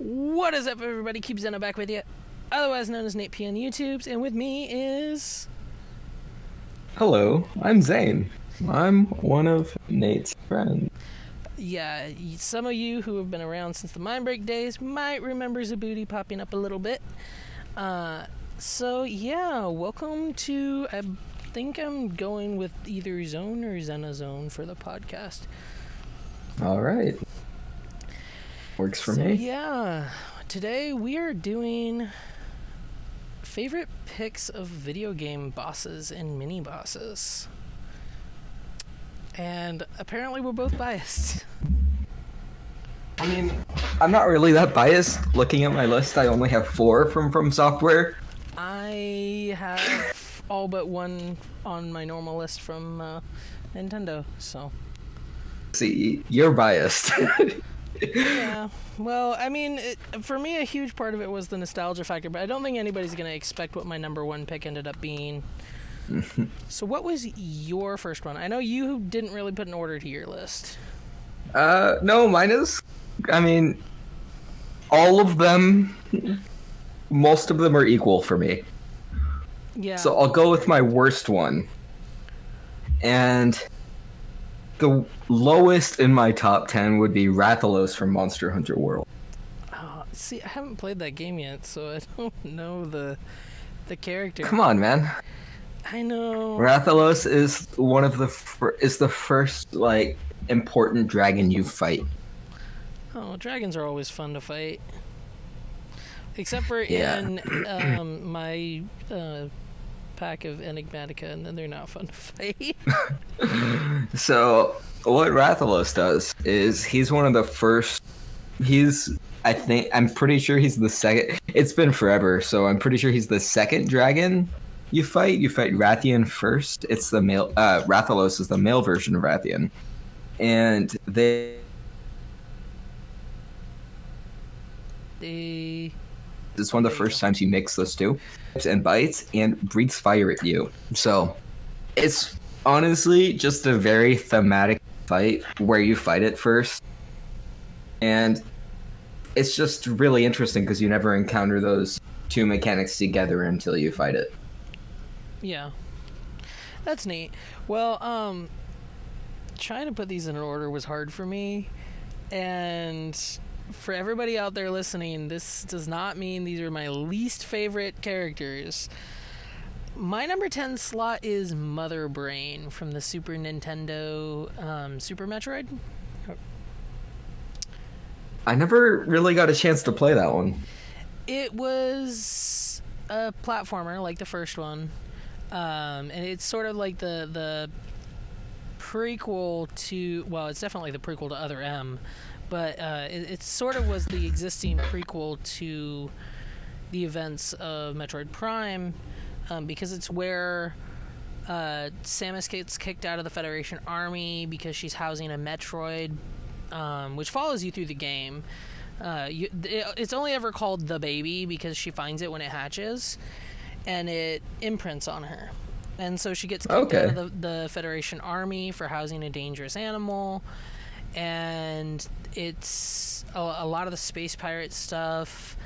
What is up, everybody? Keep Xeno back with you, otherwise known as Nate P on YouTubes, and with me is... Hello, I'm Zain. I'm one of Nate's friends. Yeah, some of you who have been around since the Mindbreak days might remember Zabooty popping up a little bit. So yeah, welcome to... I think I'm going with either Zone or Xeno-Xone for the podcast. All right. Works for me. Yeah, today we are doing favorite picks of video game bosses and mini bosses. And apparently we're both biased. I mean, I'm not really that biased. Looking at my list, I only have 4 from Software. I have all but one on my normal list from Nintendo, so... See, you're biased. Yeah, well, I mean, for me, a huge part of it was the nostalgia factor, but I don't think anybody's going to expect what my number one pick ended up being. So what was your first one? I know you didn't really put an order to your list. No, mine is... I mean, all of them... Most of them are equal for me. Yeah. So I'll go with my worst one. And... the lowest in my top 10 would be Rathalos from Monster Hunter World. Oh, see, I haven't played that game yet, so I don't know the character. Come on, man. I know. Rathalos is one of the the first like important dragon you fight. Oh, dragons are always fun to fight. Except for Yeah. in my pack of Enigmatica, and then they're not fun to fight. So what Rathalos does is he's one of the first. I'm pretty sure he's the second. It's been forever, so I'm pretty sure he's the second dragon you fight. You fight Rathian first. It's the male. Rathalos is the male version of Rathian, and it's one of the first times you mix those two, and bites and breathes fire at you. So it's honestly just a very thematic fight where you fight it first, and it's just really interesting because you never encounter those two mechanics together until you fight it. Yeah, that's neat. Well, trying to put these in order was hard for me, and for everybody out there listening, this does not mean these are my least favorite characters. My number 10 slot is Mother Brain from the Super Nintendo Super Metroid. I never really got a chance to play that one. It was a platformer like the first one, and it's sort of like the prequel to... Well, it's definitely the prequel to Other M, but it sort of was the existing prequel to the events of Metroid Prime, because it's where Samus gets kicked out of the Federation Army because she's housing a Metroid, which follows you through the game. It's only ever called the baby because she finds it when it hatches, and it imprints on her. And so she gets kicked out of the Federation Army for housing a dangerous animal, and it's a lot of the space pirate stuff,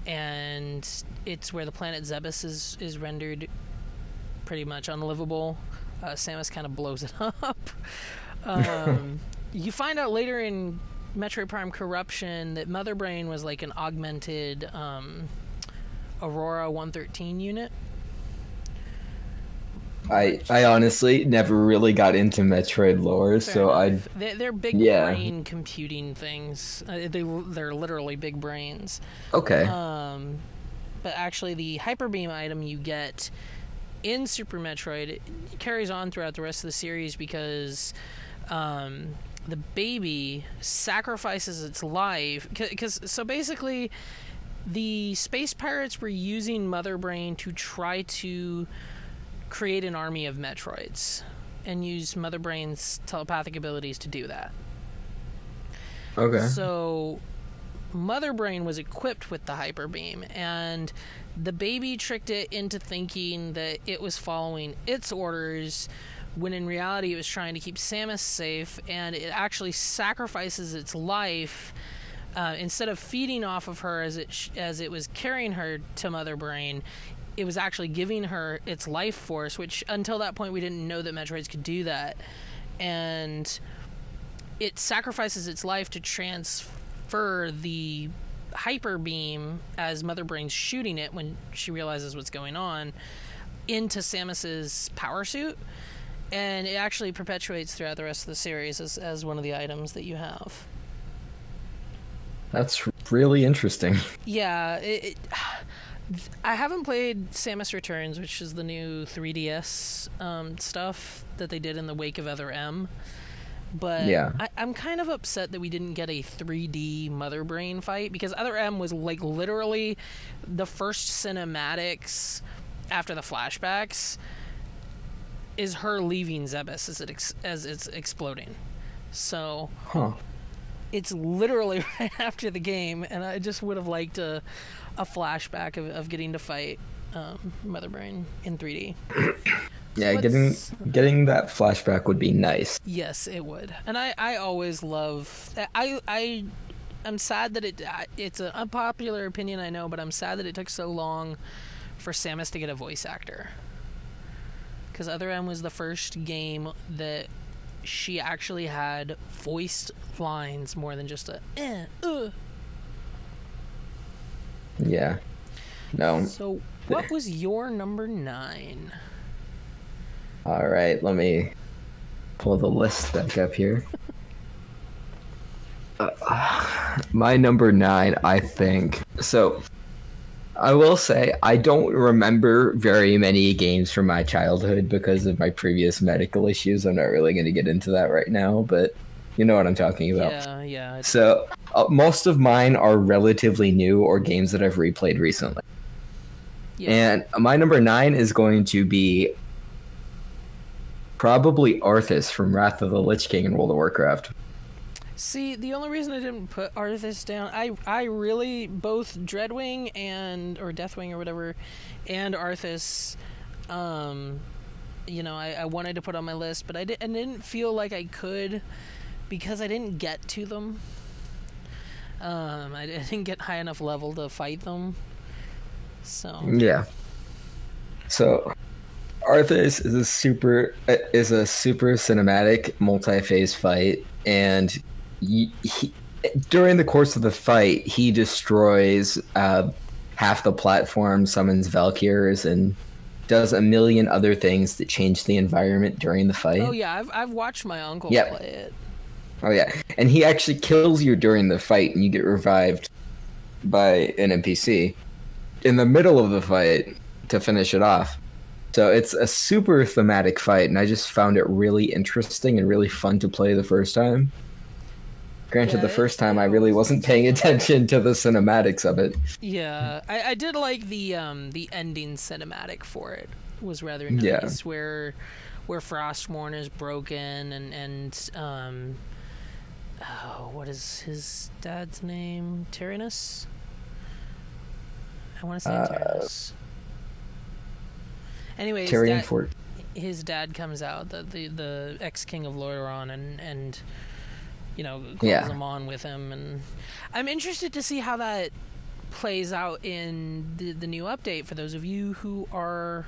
and it's where the planet Zebes is rendered pretty much unlivable. Samus kind of blows it up. You find out later in Metroid Prime Corruption that Mother Brain was like an augmented Aurora 113 unit. I honestly never really got into Metroid lore, They're big brain computing things. They're literally big brains. Okay. But actually, the Hyper Beam item you get in Super Metroid, it carries on throughout the rest of the series because the baby sacrifices its life. So basically, the space pirates were using Mother Brain to try to create an army of Metroids and use Mother Brain's telepathic abilities to do that. Okay. So Mother Brain was equipped with the Hyper Beam, and the baby tricked it into thinking that it was following its orders when in reality it was trying to keep Samus safe, and it actually sacrifices its life instead of feeding off of her as it was carrying her to Mother Brain, it was actually giving her its life force, which until that point we didn't know that Metroids could do that. And it sacrifices its life to transfer the hyper beam as Mother Brain's shooting it when she realizes what's going on into Samus's power suit. And it actually perpetuates throughout the rest of the series as one of the items that you have. That's really interesting. Yeah, I haven't played Samus Returns, which is the new 3DS stuff that they did in the wake of Other M. But yeah. I'm kind of upset that we didn't get a 3D Mother Brain fight, because Other M was like literally the first cinematics after the flashbacks is her leaving Zebes as it's exploding. So it's literally right after the game, and I just would have liked a flashback of getting to fight Mother Brain in 3D. Yeah, getting that flashback would be nice. Yes, it would. And I always love... I'm sad that it's an unpopular opinion, I know, but I'm sad that it took so long for Samus to get a voice actor. Because Other M was the first game that she actually had voiced lines more than just a Yeah. No. So, what was your number 9? All right, let me pull the list back up here. My number 9, I think. So, I will say, I don't remember very many games from my childhood because of my previous medical issues. I'm not really going to get into that right now, but you know what I'm talking about. Yeah. So, most of mine are relatively new or games that I've replayed recently. Yeah. And my number 9 is going to be probably Arthas from Wrath of the Lich King in World of Warcraft. See, the only reason I didn't put Arthas down, I really, both Dreadwing or Deathwing or whatever, and Arthas, I wanted to put on my list, but I didn't feel like I could because I didn't get to them. I didn't get high enough level to fight them. So yeah. So Arthas is a super cinematic multi-phase fight, and during the course of the fight, he destroys half the platform, summons Valkyrs, and does a million other things that change the environment during the fight. Oh yeah, I've watched my uncle play it. Oh yeah, and he actually kills you during the fight, and you get revived by an NPC in the middle of the fight to finish it off. So it's a super thematic fight, and I just found it really interesting and really fun to play the first time. Granted, the first time I really wasn't paying attention to the cinematics of it. Yeah, I did like the ending cinematic for it. It was rather nice, where Frostmourne is broken and what is his dad's name? Tyrannus? I want to say Tyrannus. Anyway, his dad comes out, the ex-king of Lordaeron, and calls him on with him, and I'm interested to see how that plays out in the new update. For those of you who are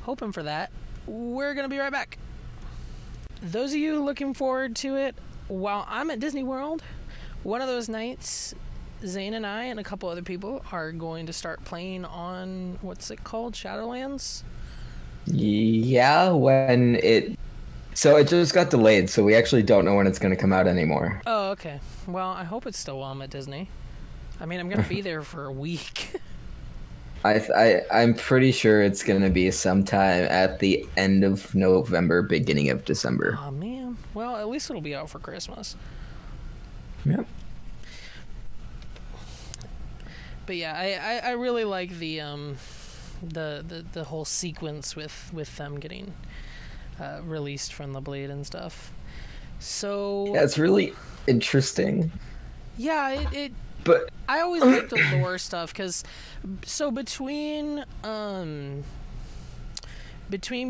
hoping for that, we're gonna be right back. Those of you looking forward to it, while I'm at Disney World, one of those nights, Zain and I and a couple other people are going to start playing on, what's it called, Shadowlands? Yeah, so it just got delayed, so we actually don't know when it's going to come out anymore. Oh, okay. Well, I hope it's still while I'm at Disney. I mean, I'm going to be there for a week. I'm pretty sure it's going to be sometime at the end of November, beginning of December. Oh, man. Well, at least it'll be out for Christmas. Yep. But yeah, I really like the whole sequence with them getting released from the Blade and stuff. So yeah, it's really interesting. Yeah, but I always like the lore stuff, because between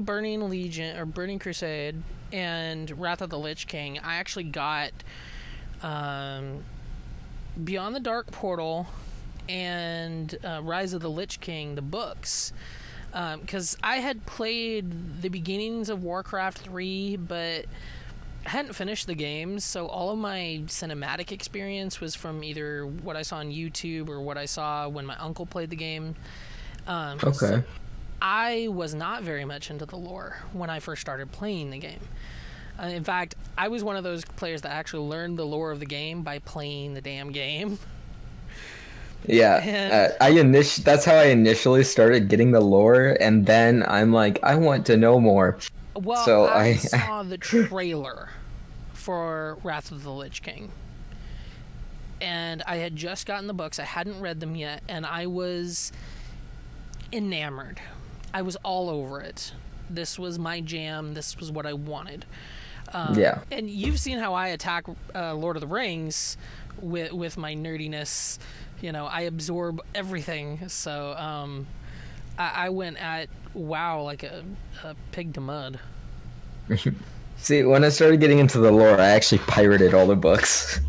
Burning Legion or Burning Crusade and Wrath of the Lich King, I actually got Beyond the Dark Portal and Rise of the Lich King, the books. Because I had played the beginnings of Warcraft 3, but I hadn't finished the games, so all of my cinematic experience was from either what I saw on YouTube or what I saw when my uncle played the game. Okay. So I was not very much into the lore when I first started playing the game. In fact, I was one of those players that actually learned the lore of the game by playing the damn game. Yeah, that's how I initially started getting the lore, and then I'm like, I want to know more. Well, so I saw the trailer for Wrath of the Lich King, and I had just gotten the books. I hadn't read them yet, and I was enamored. I was all over it. This was my jam. This was what I wanted. Yeah. And you've seen how I attack Lord of the Rings with my nerdiness. You know, I absorb everything. So I went at WoW like a pig to mud. See, when I started getting into the lore, I actually pirated all the books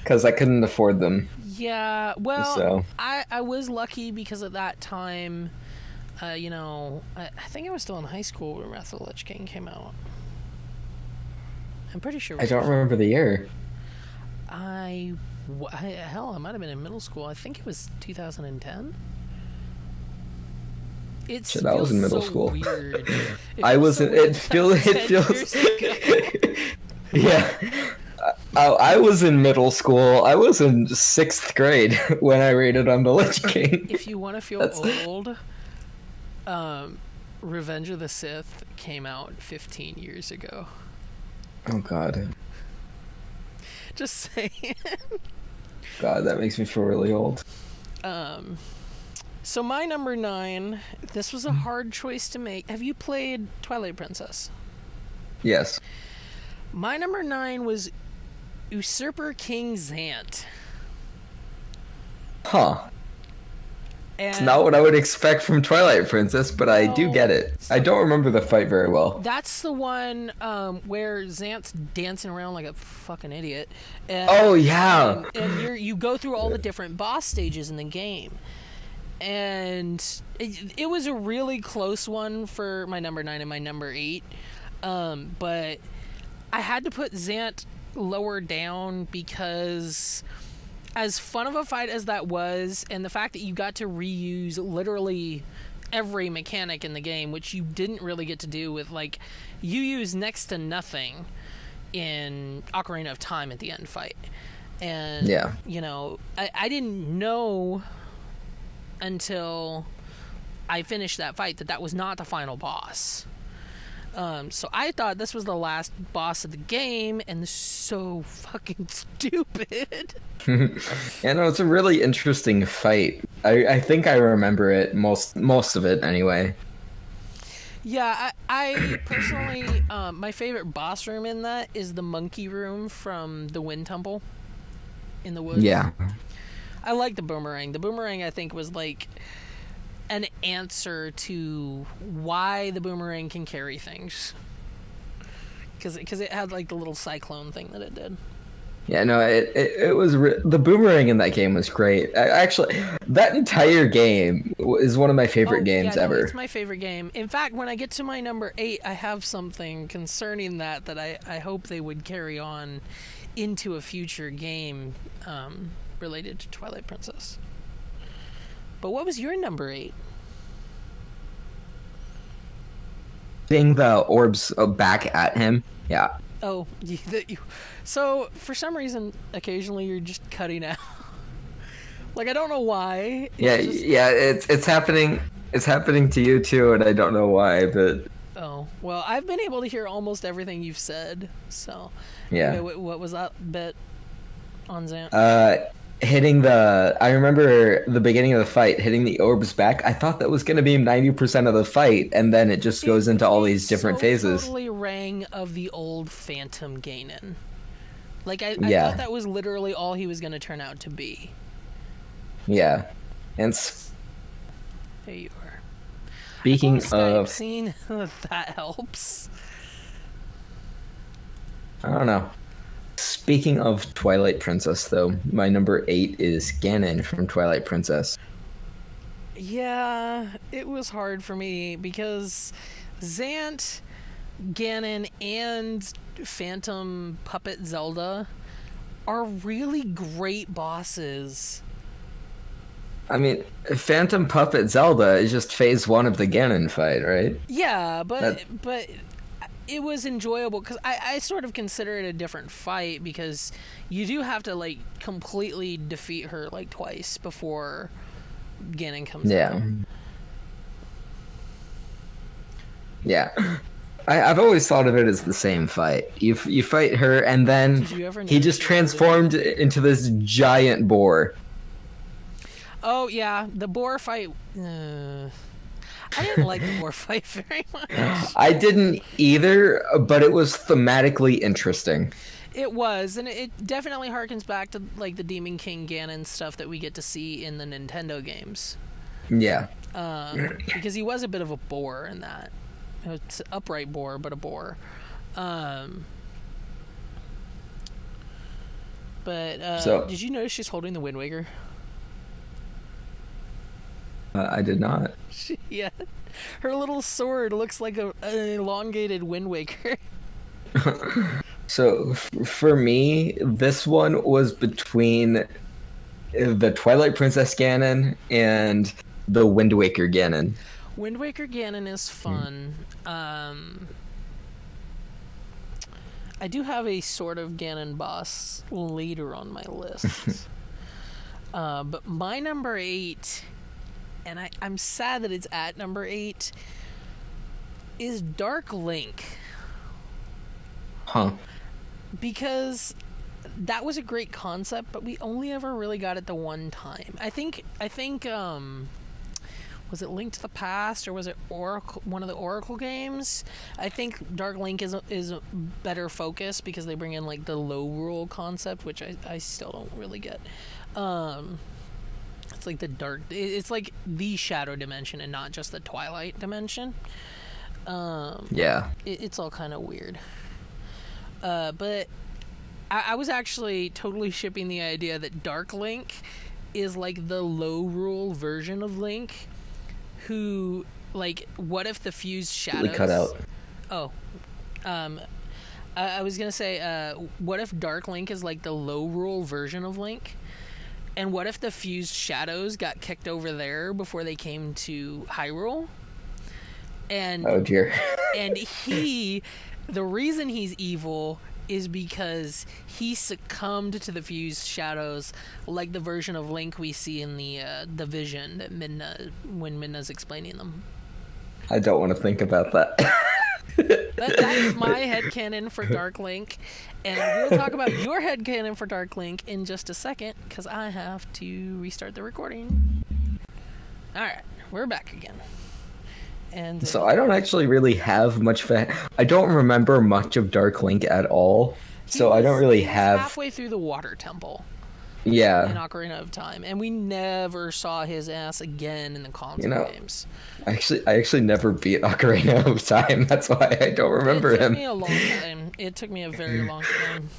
because I couldn't afford them. Yeah, well, So. I was lucky because at that time, you know, I think I was still in high school when Wrath of the Lich King came out. I'm pretty sure. I don't remember the year. Hell, I might have been in middle school. I think it was 2010. I was in middle school. Weird. I was. It feels. Yeah. I was in middle school. I was in 6th grade when I rated on the Lich King. If you want to feel old, Revenge of the Sith came out 15 years ago. Oh God. Just saying. God, that makes me feel really old. So my number 9, this was a hard choice to make. Have you played Twilight Princess? Yes. My number 9 was Usurper King Zant. Huh. And it's not what I would expect from Twilight Princess, but I do get it. I don't remember the fight very well. That's the one where Xant's dancing around like a fucking idiot. And, oh, yeah. And you go through all the different boss stages in the game. And it was a really close one for my number 9 and my number 8. But I had to put Xant lower down because as fun of a fight as that was, and the fact that you got to reuse literally every mechanic in the game, which you didn't really get to do with, like, you use next to nothing in Ocarina of Time at the end fight. And, you know, I didn't know until I finished that fight that was not the final boss. So I thought this was the last boss of the game, and this is so fucking stupid. Yeah, no, it's a really interesting fight. I think I remember it, most of it anyway. Yeah, I personally, my favorite boss room in that is the monkey room from the Wind Temple in the woods. Yeah. I like the boomerang. The boomerang, I think, was like an answer to why the boomerang can carry things, because it had like the little cyclone thing that it did. Yeah, no, it was the boomerang in that game was great. Actually, that entire game is one of my favorite games ever. It's my favorite game. In fact, when I get to my number 8, I have something concerning that I hope they would carry on into a future game related to Twilight Princess. But what was your number 8? Seeing the orbs back at him. Yeah. Oh, so for some reason, occasionally you're just cutting out. Like, I don't know why. It's happening. It's happening to you too, and I don't know why. But oh well, I've been able to hear almost everything you've said. So yeah. Okay, what was that bit on Xant? Hitting I remember the beginning of the fight, hitting the orbs back. I thought that was going to be 90% of the fight, and then it just goes into all these different phases. Totally rang of the old Phantom Ganon. Like, I thought that was literally all he was going to turn out to be. Yeah. And there you are. Speaking of scene, that helps. I don't know. Speaking of Twilight Princess, though, my number 8 is Ganon from Twilight Princess. Yeah, it was hard for me because Zant, Ganon, and Phantom Puppet Zelda are really great bosses. I mean, Phantom Puppet Zelda is just phase 1 of the Ganon fight, right? Yeah, but it was enjoyable because I sort of consider it a different fight because you do have to like completely defeat her like twice before Ganon comes out. Yeah. I've always thought of it as the same fight. You fight her, and then he just transformed into this giant boar. Oh yeah, the boar fight. I didn't like the boar fight very much. I didn't either, but it was thematically interesting. It was, and it definitely harkens back to like the Demon King Ganon stuff that we get to see in the Nintendo games. Yeah. Because he was a bit of a boar in that. It's an upright boar, but a boar. Did you notice she's holding the Wind Waker? I did not. Yeah. Her little sword looks like an elongated Wind Waker. So, for me, this one was between the Twilight Princess Ganon and the Wind Waker Ganon. Wind Waker Ganon is fun. I do have a sort of Ganon boss later on my list. But my number 8, and I'm sad that it's at number 8, is Dark Link. Huh. Because that was a great concept, but we only ever really got it the one time. I think was it Link to the Past or was it Oracle, one of the Oracle games? I think Dark Link is a better focus because they bring in like the low rule concept, which I still don't really get. It's like it's like the shadow dimension and not just the Twilight dimension. Yeah. It's all kind of weird. But I was actually totally shipping the idea that Dark Link is like the low rule version of Link, who, like, what if the fused shadows... Cut out. Oh. I was gonna say, what if Dark Link is like the low rule version of Link? And what if the fused shadows got kicked over there before they came to Hyrule? And oh dear. And the reason he's evil is because he succumbed to the fused shadows, like the version of Link we see in the vision that when Midna's explaining them. I don't want to think about that. That's my headcanon for Dark Link, and we'll talk about your headcanon for Dark Link in just a second, because I have to restart the recording. Alright, we're back again. And so I don't actually really have much I don't remember much of Dark Link at all, so I don't really have... halfway through the Water Temple. Yeah. In Ocarina of Time, and we never saw his ass again in the console games. I actually never beat Ocarina of Time. That's why I don't remember him. It took me a long time. It took me a very long time.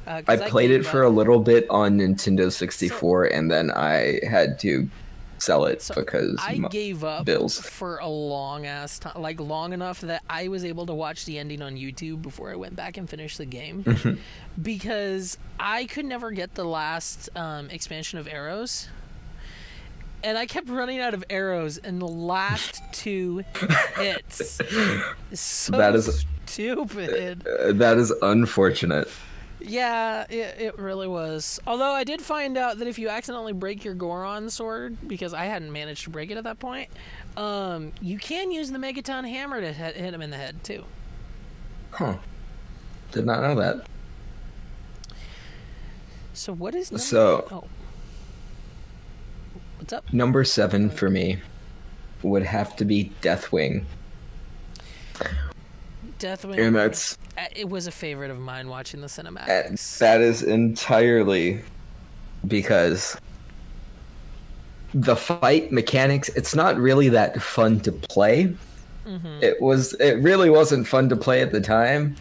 I played it for a little bit on Nintendo 64, and then I had to sell it because I gave up bills for a long ass time, like long enough that I was able to watch the ending on YouTube before I went back and finished the game, because I could never get the last expansion of Arrows, and I kept running out of arrows in the last 2 hits. So that is stupid. That is unfortunate. Yeah, it really was. Although I did find out that if you accidentally break your Goron sword, because I hadn't managed to break it at that point, you can use the Megaton Hammer to hit him in the head, too. Huh. Did not know that. So what is... What's up? Number 7 for me would have to be Deathwing. Deathwing. And that's... It was a favorite of mine watching the cinematics. That is entirely because the fight mechanics, it's not really that fun to play. Mm-hmm. It really wasn't fun to play at the time.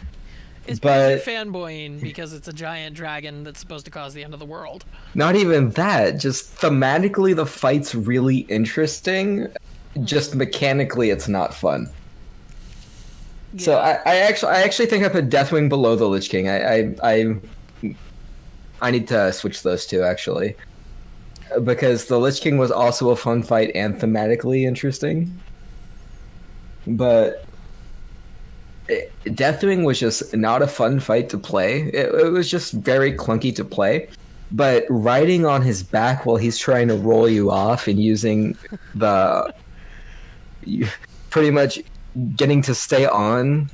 It's but fanboying because it's a giant dragon that's supposed to cause the end of the world. not even that. Just thematically, the fight's really interesting. Just mechanically, it's not fun. Yeah. So I actually think I put Deathwing below the Lich King. I need to switch those two actually, because the Lich King was also a fun fight and thematically interesting. But Deathwing was just not a fun fight to play. It was just very clunky to play. But riding on his back while he's trying to roll you off and using the pretty much getting to stay on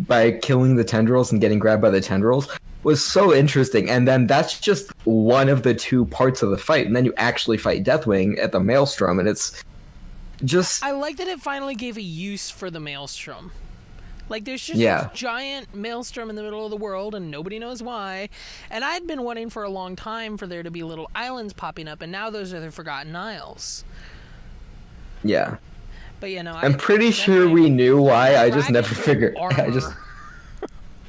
by killing the tendrils and getting grabbed by the tendrils was so interesting. And then that's just one of the two parts of the fight. And then you actually fight Deathwing at the Maelstrom, and it's just... I like that it finally gave a use for the Maelstrom. Like, there's just Yeah. this giant Maelstrom in the middle of the world, and nobody knows why. And I'd been wanting for a long time for there to be little islands popping up, and now those are the Forgotten Isles. Yeah. But, you know... I'm pretty sure we knew why, I just never figured...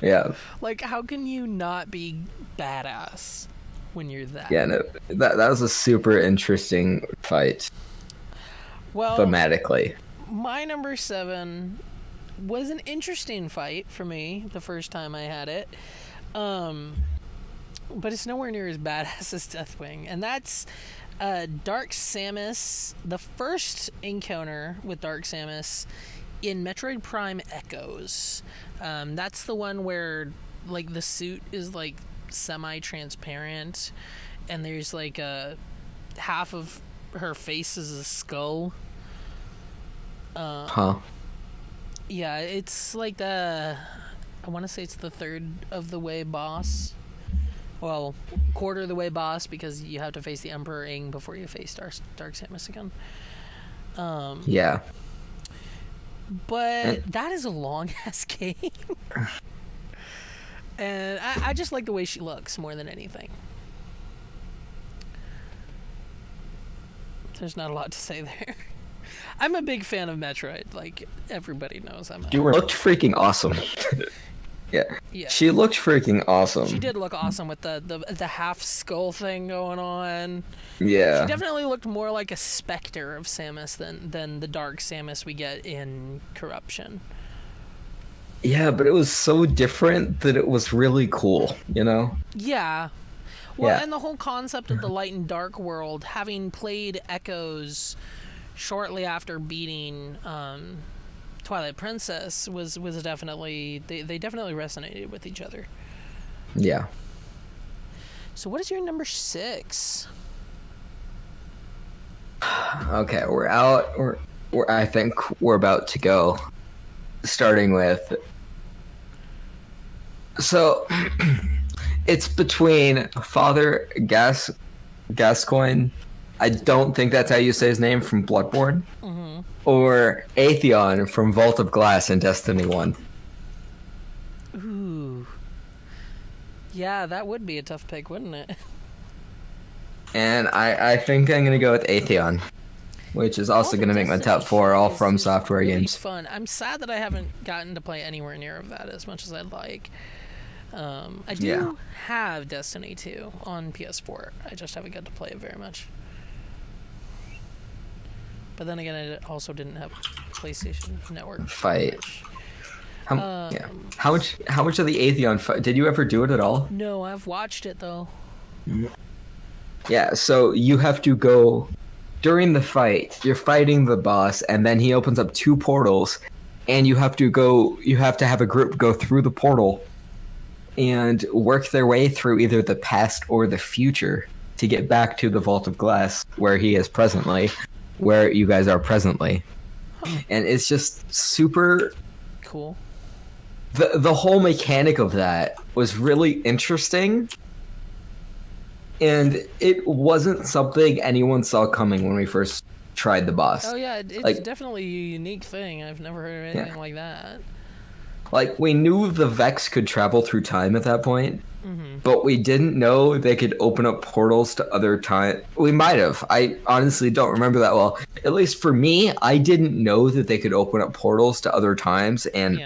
Yeah. Like, how can you not be badass when you're that? Yeah, no, that was a super interesting fight. Well, thematically. My number 7 was an interesting fight for me the first time I had it. But it's nowhere near as badass as Deathwing. And that's Dark Samus, the first encounter with Dark Samus in Metroid Prime Echoes. That's the one where, like, the suit is, like, semi-transparent, and there's, like, half of her face is a skull. Yeah, it's like I want to say it's the third of the way boss. Well, quarter of the way boss, because you have to face the Emperor Ing before you face Dark Samus again. Yeah. But that is a long-ass game. And I just like the way she looks more than anything. There's not a lot to say there. I'm a big fan of Metroid. Like, everybody knows I'm You looked freaking awesome. Yeah. She looked freaking awesome. She did look awesome with the half skull thing going on. Yeah. She definitely looked more like a specter of Samus than the dark Samus we get in Corruption. Yeah, but it was so different that it was really cool, you know? Yeah. Well, and the whole concept of the light and dark world, having played Echoes shortly after beating Twilight Princess, was definitely... They definitely resonated with each other. Yeah. So what is your number 6? Okay, we're out. I think we're about to go. Starting with... So, it's between Father Gascoigne, I don't think that's how you say his name, from Bloodborne, or Atheon from Vault of Glass in Destiny 1. Ooh. Yeah, that would be a tough pick, wouldn't it? And I think I'm going to go with Atheon, which is also going to make my top 4, all From Software really games. Fun. I'm sad that I haven't gotten to play anywhere near of that as much as I'd like. I do have Destiny 2 on PS4. I just haven't got to play it very much. But then again, I also didn't have PlayStation Network. Fight. How much of the Atheon fight? Did you ever do it at all? No, I've watched it though. Yeah, so you have to go during the fight. You're fighting the boss, and then he opens up 2 portals, and you have to have a group go through the portal and work their way through either the past or the future to get back to the Vault of Glass where he is presently, where you guys are presently. And it's just super cool. The whole mechanic of that was really interesting, and it wasn't something anyone saw coming when we first tried the boss. Oh yeah, it's definitely a unique thing. I've never heard of anything like that. Like, we knew the Vex could travel through time at that point, but we didn't know they could open up portals to other time. We might have. I honestly don't remember that well. At least for me, I didn't know that they could open up portals to other times, and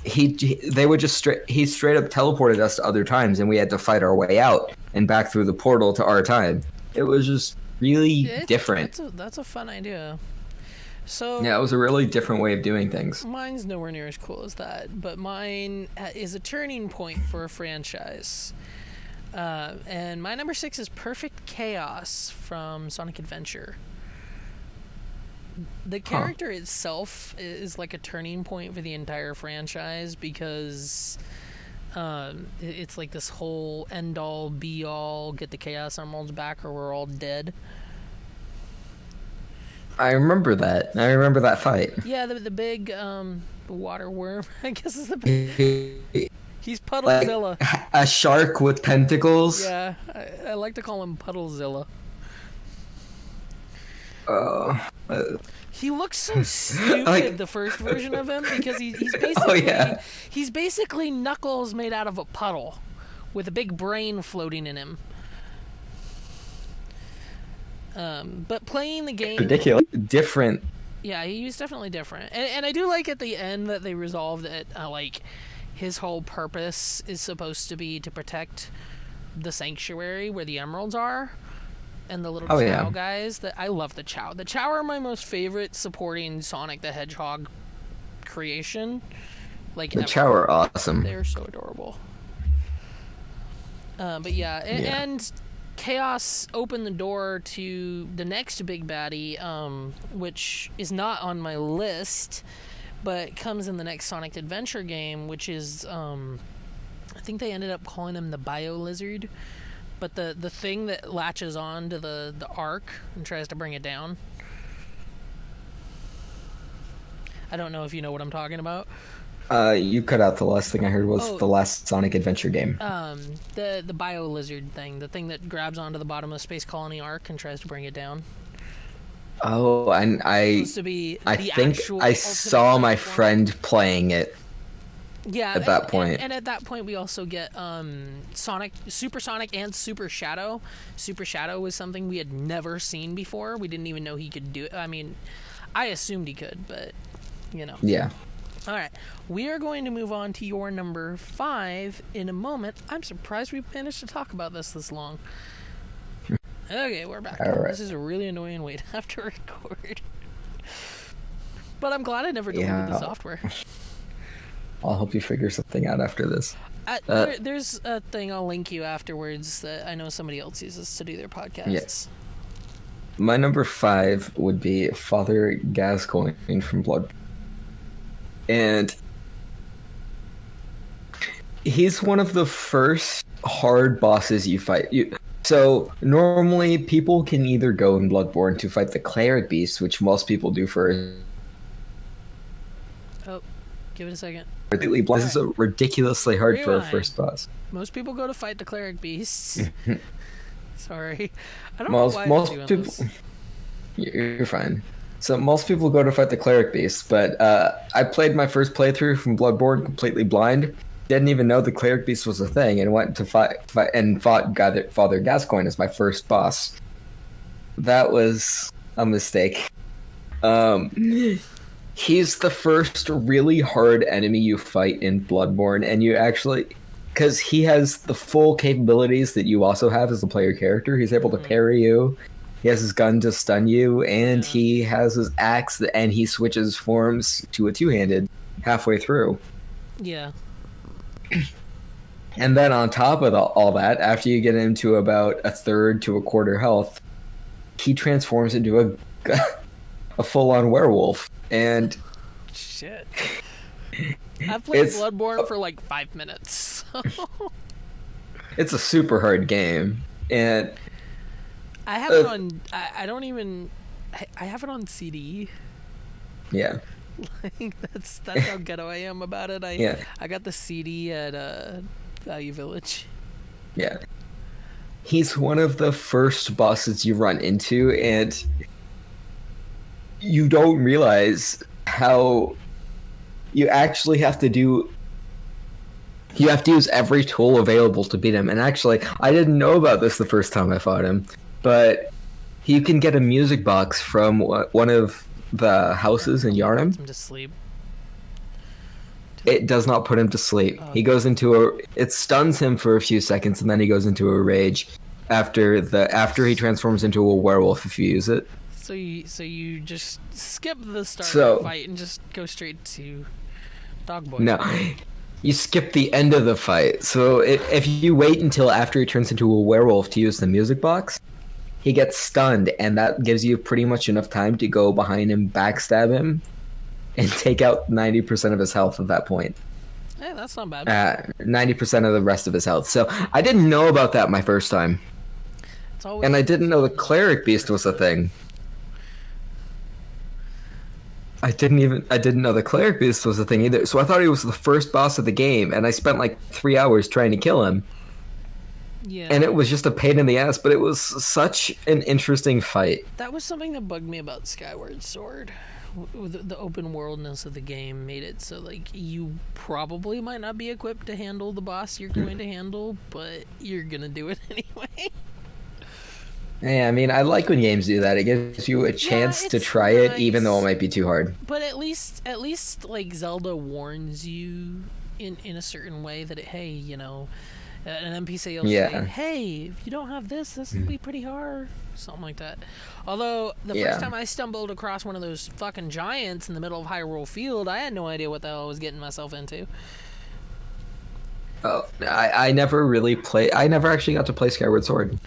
they would just he straight up teleported us to other times, and we had to fight our way out and back through the portal to our time. It was just really different. That's a fun idea. So yeah, it was a really different way of doing things. Mine's nowhere near as cool as that, but mine is a turning point for a franchise. And my number 6 is Perfect Chaos from Sonic Adventure. The character itself is like a turning point for the entire franchise because it's like this whole end-all, be-all, get the Chaos Emeralds back or we're all dead. I remember that. I remember that fight. Yeah, the big water worm, I guess is the big... He's Puddlezilla. Like a shark with tentacles? Yeah, I like to call him Puddlezilla. He looks so stupid, like, the first version of him, because he's basically he's basically Knuckles made out of a puddle with a big brain floating in him. But playing the game, ridiculous, different. Yeah, he was definitely different, and I do like at the end that they resolved it. Like his whole purpose is supposed to be to protect the sanctuary where the emeralds are. And the little Chow guys. That I love the Chow. The Chow are my most favorite supporting Sonic the Hedgehog creation. Like the Chow are awesome. They're so adorable. But yeah, and Chaos opened the door to the next big baddie, which is not on my list, but comes in the next Sonic Adventure game, which is I think they ended up calling him the Bio Lizard. But the thing that latches on to the arc and tries to bring it down. I don't know if you know what I'm talking about. You cut out the last thing I heard was the last Sonic Adventure game. The Bio Lizard thing, the thing that grabs onto the bottom of the Space Colony arc and tries to bring it down. Oh, and I think I saw my friend playing it. Yeah, at that point. And at that point we also get Sonic, Super Sonic and Super Shadow. Super Shadow was something we had never seen before. We didn't even know he could do it. I mean, I assumed he could, but, you know. Yeah. All right. We are going to move on to your number 5 in a moment. I'm surprised we managed to talk about this long. Okay, we're back. All right. This is a really annoying way to have to record. But I'm glad I never deleted the software. I'll help you figure something out after this. There's a thing I'll link you afterwards that I know somebody else uses to do their podcasts. Yes. My number 5 would be Father Gascoigne from Blood. And he's one of the first hard bosses you fight. So normally people can either go in Bloodborne to fight the Cleric Beast, which most people do first. Oh, give it a second. This is ridiculously hard for a first boss. Most people go to fight the Cleric Beasts. Sorry. I don't know why most I'm people. this. You're fine. So most people go to fight the Cleric Beasts, but I played my first playthrough from Bloodborne completely blind. Didn't even know the Cleric Beast was a thing, and went to fought Father Gascoigne as my first boss. That was a mistake. He's the first really hard enemy you fight in Bloodborne, and you actually... Because he has the full capabilities that you also have as a player character. He's able to parry you, he has his gun to stun you, and he has his axe, and he switches forms to a two-handed halfway through. Yeah. And then on top of all that, after you get into about a third to a quarter health, he transforms into a full-on werewolf. And shit, I've played Bloodborne for like 5 minutes. It's a super hard game, and I have it on. I don't even. I have it on CD. Yeah, like that's how ghetto I am about it. I got the CD at Value Village. Yeah, he's one of the first bosses you run into, and you don't realize how you actually have to do... You have to use every tool available to beat him. And actually, I didn't know about this the first time I fought him, but you can get a music box from one of the houses in Yharnam. Him to sleep. it does not put him to sleep. He goes into it stuns him for a few seconds, and then he goes into a rage after he transforms into a werewolf if you use it. So you just skip the start of the fight and just go straight to Dog Boy. No, you skip the end of the fight. So if you wait until after he turns into a werewolf to use the music box, he gets stunned, and that gives you pretty much enough time to go behind him, backstab him, and take out 90% of his health at that point. Hey, that's not bad. 90% of the rest of his health. So I didn't know about that my first time. And I didn't know the cleric beast was a thing. I didn't know the cleric beast was a thing either. So I thought he was the first boss of the game, and I spent like 3 hours trying to kill him. Yeah. And it was just a pain in the ass, but it was such an interesting fight. That was something that bugged me about Skyward Sword. The open worldness of the game made it so like you probably might not be equipped to handle the boss you're going to handle, but you're gonna do it anyway. Yeah, I mean, I like when games do that. It gives you a chance to try it, even though it might be too hard. But at least like Zelda warns you in a certain way that hey, you know, an NPC will say, hey, if you don't have this will be pretty hard. Something like that. Although, the first time I stumbled across one of those fucking giants in the middle of Hyrule Field, I had no idea what the hell I was getting myself into. Oh, I never really I never actually got to play Skyward Sword.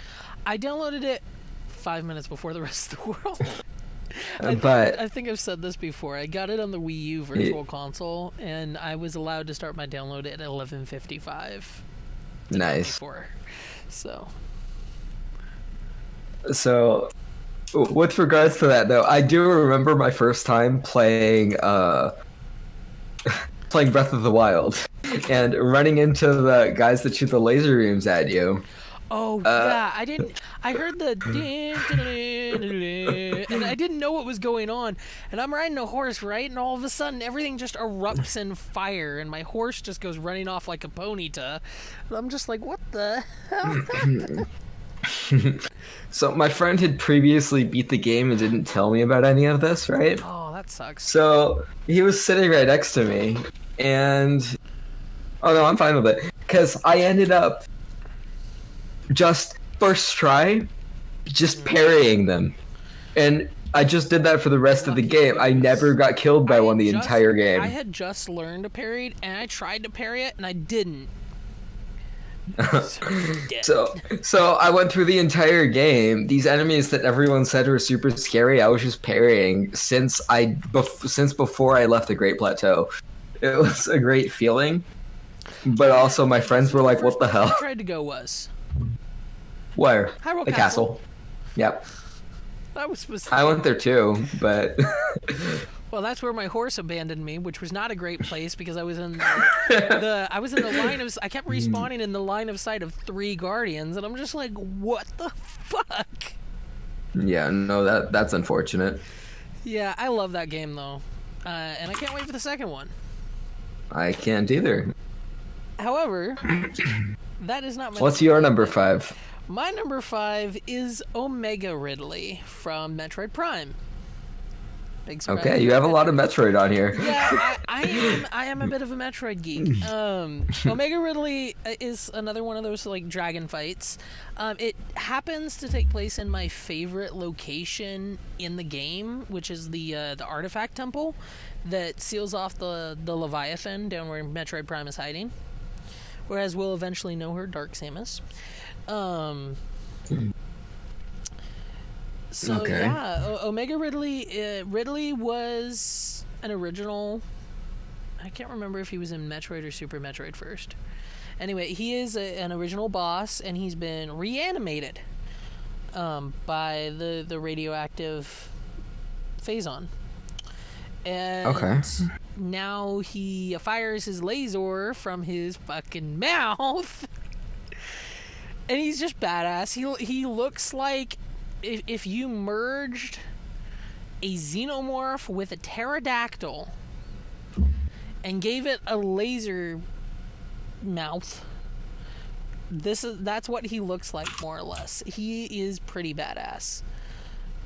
I downloaded it 5 minutes before the rest of the world. I think I've said this before. I got it on the Wii U Virtual Console, and I was allowed to start my download at 11:55. Nice. So, with regards to that, though, I do remember my first time playing Breath of the Wild and running into the guys that shoot the laser beams at you. Oh, yeah, I heard the and I didn't know what was going on, and I'm riding a horse, right, and all of a sudden everything just erupts in fire, and my horse just goes running off like a ponyta, and I'm just like, what the hell? So my friend had previously beat the game and didn't tell me about any of this, right? Oh, that sucks. So he was sitting right next to me, and oh no, I'm fine with it, because I ended up just first try, just parrying them, and I just did that for the rest of the game. I never got killed by one the entire game. I had just learned to parry, and I tried to parry it, and I didn't. So I went through the entire game. These enemies that everyone said were super scary, I was just parrying since before I left the Great Plateau. It was a great feeling, but also my friends were like, "What the hell?" I tried to go was where? Hyrule the castle. Yep. That was specific. I went there too, but well, that's where my horse abandoned me, which was not a great place because I was in the line of. I kept respawning in the line of sight of 3 guardians, and I'm just like, what the fuck? Yeah, no, that's unfortunate. Yeah, I love that game though, and I can't wait for the second one. I can't either. However, that is not my. What's your number 5? My number 5 is Omega Ridley from Metroid Prime. Okay, you have a lot of Metroid on here. Yeah, I am a bit of a Metroid geek. Omega Ridley is another one of those like dragon fights. It happens to take place in my favorite location in the game, which is the Artifact Temple that seals off the Leviathan down where Metroid Prime is hiding. Whereas we'll eventually know her, Dark Samus. So okay. Yeah, Omega Ridley. Ridley was an original. I can't remember if he was in Metroid or Super Metroid first. Anyway, he is an original boss, and he's been reanimated by the radioactive Phazon. And now he fires his laser from his fucking mouth. And he's just badass. He looks like if you merged a xenomorph with a pterodactyl and gave it a laser mouth. That's what he looks like, more or less. He is pretty badass.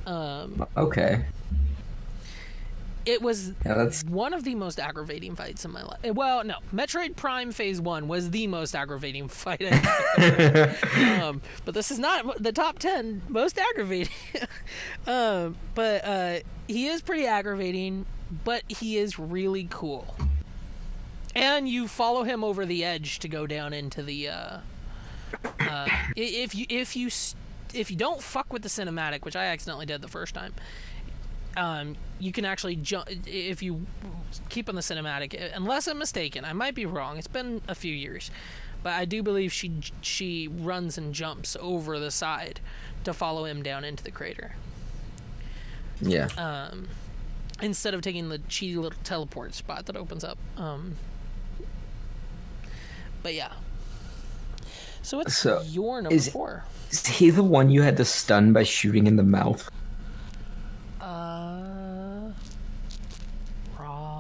Okay. It was Yeah, that's one of the most aggravating fights in my life. Well, no, Metroid Prime Phase 1 was the most aggravating fight but this is not the top 10 most aggravating. But he is pretty aggravating, but he is really cool. And you follow him over the edge to go down into the if you don't fuck with the cinematic, which I accidentally did the first time, you can actually jump if you keep on the cinematic. Unless I'm mistaken, I might be wrong. It's been a few years, but I do believe she runs and jumps over the side to follow him down into the crater. yeah. Instead of taking the cheaty little teleport spot that opens up. But yeah. So what's your number 4? Is he the one you had to stun by shooting in the mouth?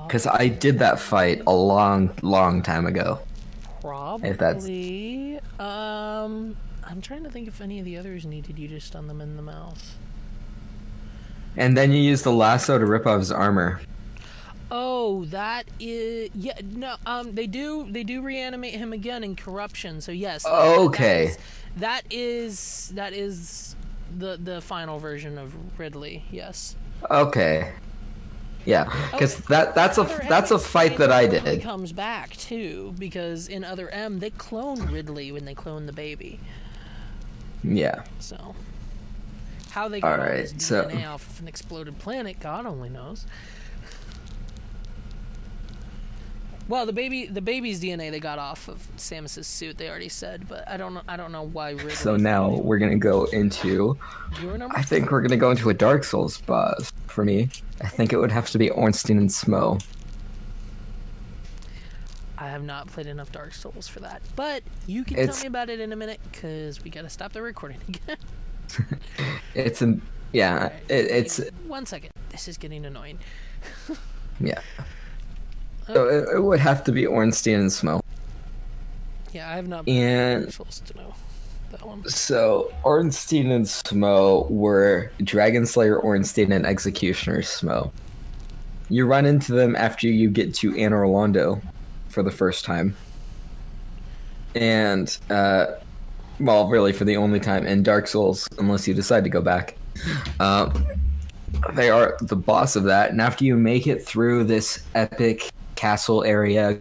Because I did that fight a long time ago. Probably. If that's... I'm trying to think if any of the others needed you to stun them in the mouth. And then you use the lasso to rip off his armor. Oh, that is... Yeah, no, they do reanimate him again in Corruption, so yes. Okay. That is the final version of Ridley, yes. Okay. Yeah, because that's a fight that I did. Ridley comes back too, because in Other M they cloned Ridley when they cloned the baby. Yeah. So how they got all his DNA so... off an exploded planet, God only knows. Well, the baby's DNA they got off of Samus's suit. They already said, but I don't know why. Ridley. So now we're gonna go into. I think we're gonna go into a Dark Souls boss for me. I think it would have to be Ornstein and Smo. I have not played enough Dark Souls for that, but you can tell me about it in a minute because we gotta stop the recording again. It's 1 second. This is getting annoying. Yeah. So it would have to be Ornstein and Smo. Yeah, I have not been Dark Souls to know that one. So Ornstein and Smo were Dragon Slayer Ornstein and Executioner Smo. You run into them after you get to Anor Londo for the first time. And, well, really for the only time in Dark Souls, unless you decide to go back. They are the boss of that, and after you make it through this epic castle area...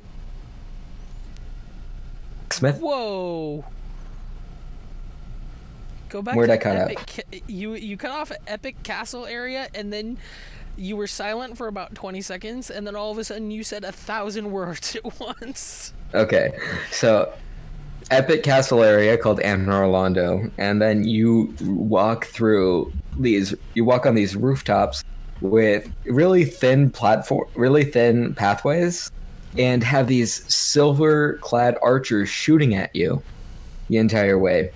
Smith? Whoa! Go back Where'd to I cut out? You cut off an epic castle area, and then you were silent for about 20 seconds, and then all of a sudden you said 1,000 words at once. Okay, so... epic castle area called Anor Londo, and then you walk on these rooftops with really thin pathways, and have these silver-clad archers shooting at you the entire way.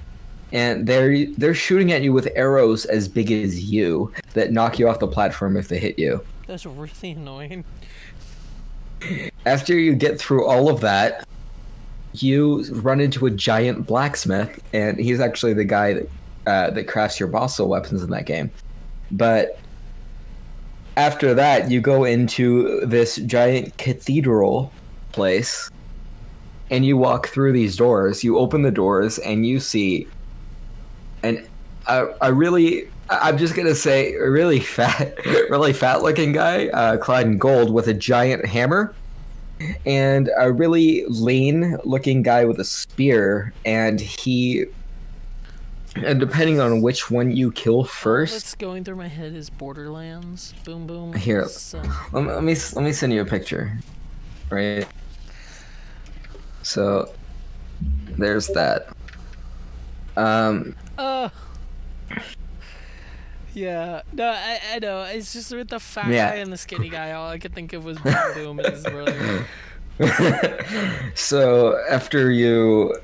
And they're shooting at you with arrows as big as you that knock you off the platform if they hit you. That's really annoying. After you get through all of that, you run into a giant blacksmith, and he's actually the guy that crafts your boss soul weapons in that game. But after that, you go into this giant cathedral place, and you walk through these doors. You open the doors, and you see I'm just gonna say, a really fat looking guy, clad in gold with a giant hammer. And a really lean-looking guy with a spear, and depending on which one you kill first... What's going through my head is Borderlands. Boom, boom. Here, let me send you a picture. Right? So, there's that. Yeah, no, I know. It's just with the fat guy and the skinny guy, all I could think of was Boom Boom and his brother. So after you're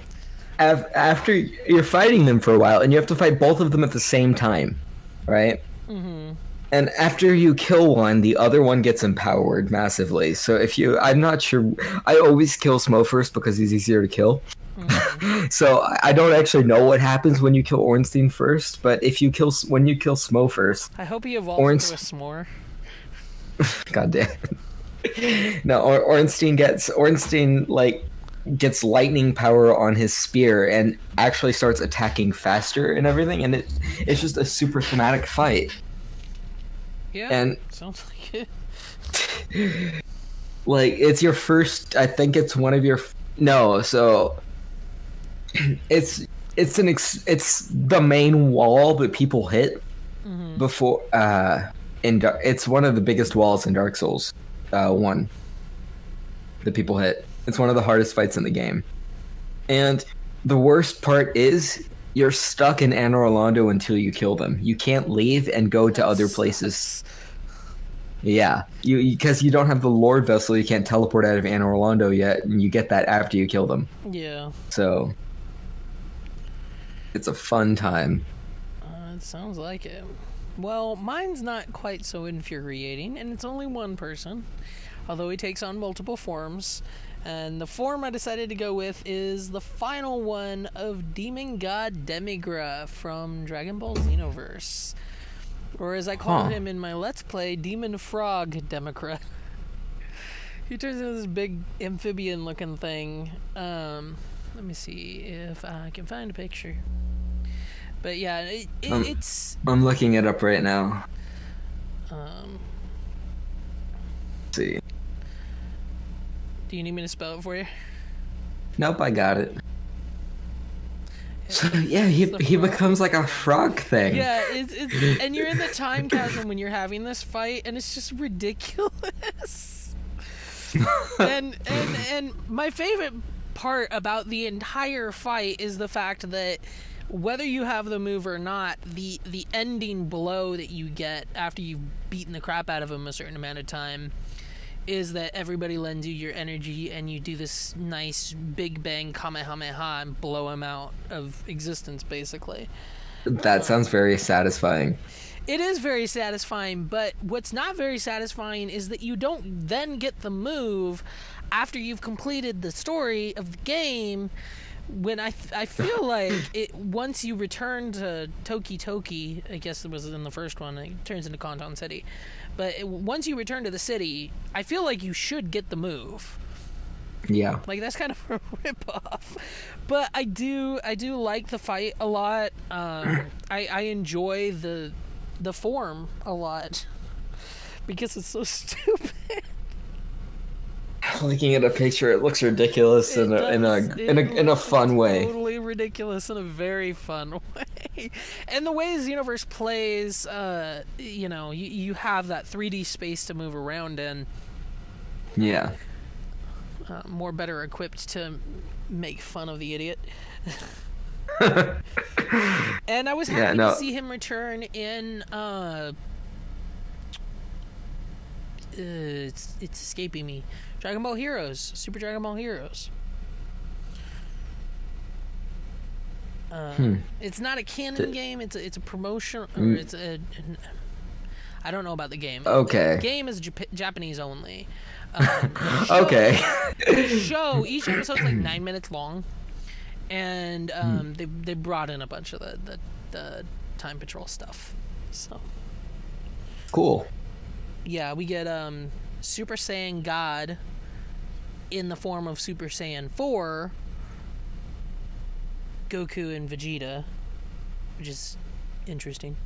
fighting them for a while, and you have to fight both of them at the same time, right? Mm-hmm. And after you kill one, the other one gets empowered massively. So I'm not sure. I always kill Smo first because he's easier to kill. Mm-hmm. So I don't actually know what happens when you kill Ornstein first, but when you kill Smo first, I hope he evolves into a s'more. God damn. No, Ornstein like gets lightning power on his spear and actually starts attacking faster and everything, and it's just a super thematic fight. Yeah, and sounds like it. like it's your first. I think it's one of your no. So it's the main wall that people hit before. It's one of the biggest walls in Dark Souls 1 that people hit. It's one of the hardest fights in the game. And the worst part is you're stuck in Anor Londo until you kill them. You can't leave and go to other places. Yeah, because you don't have the Lord Vessel, you can't teleport out of Anor Londo yet, and you get that after you kill them. Yeah. So it's a fun time. It sounds like it. Well, mine's not quite so infuriating, and it's only one person, although he takes on multiple forms. And the form I decided to go with is the final one of Demon God Demigra from Dragon Ball Xenoverse. Or as I call him in my Let's Play, Demon Frog Demigra. He turns into this big amphibian-looking thing. Let me see if I can find a picture. But yeah, it's... I'm looking it up right now. Let's see. Do you need me to spell it for you? Nope, I got it. So yeah, he becomes like a frog thing. Yeah, it's and you're in the time chasm when you're having this fight, and it's just ridiculous. and my favorite part about the entire fight is the fact that whether you have the move or not, the ending blow that you get after you've beaten the crap out of him a certain amount of time is that everybody lends you your energy and you do this nice Big Bang Kamehameha and blow him out of existence, basically. That sounds very satisfying. It is very satisfying, but what's not very satisfying is that you don't then get the move after you've completed the story of the game. When I feel like once you return to Toki, I guess it was in the first one, it turns into Kanton City. But once you return to the city, I feel like you should get the move. Yeah. Like, that's kind of a ripoff. But I do like the fight a lot. I enjoy the form a lot because it's so stupid. Looking at a picture, it looks ridiculous in a fun way. Totally ridiculous in a very fun way. And the way Xenoverse plays, you have that 3D space to move around in. Yeah. More better equipped to make fun of the idiot. And I was happy to see him return in. It's escaping me. Dragon Ball Heroes, Super Dragon Ball Heroes. It's not a canon game. It's a promotion, or it's a. I don't know about the game. Okay. The game is Japanese only. Okay. Show each episode's like 9 minutes long, and they brought in a bunch of the time patrol stuff. So cool. Yeah, we get Super Saiyan God in the form of Super Saiyan 4, Goku and Vegeta, which is interesting.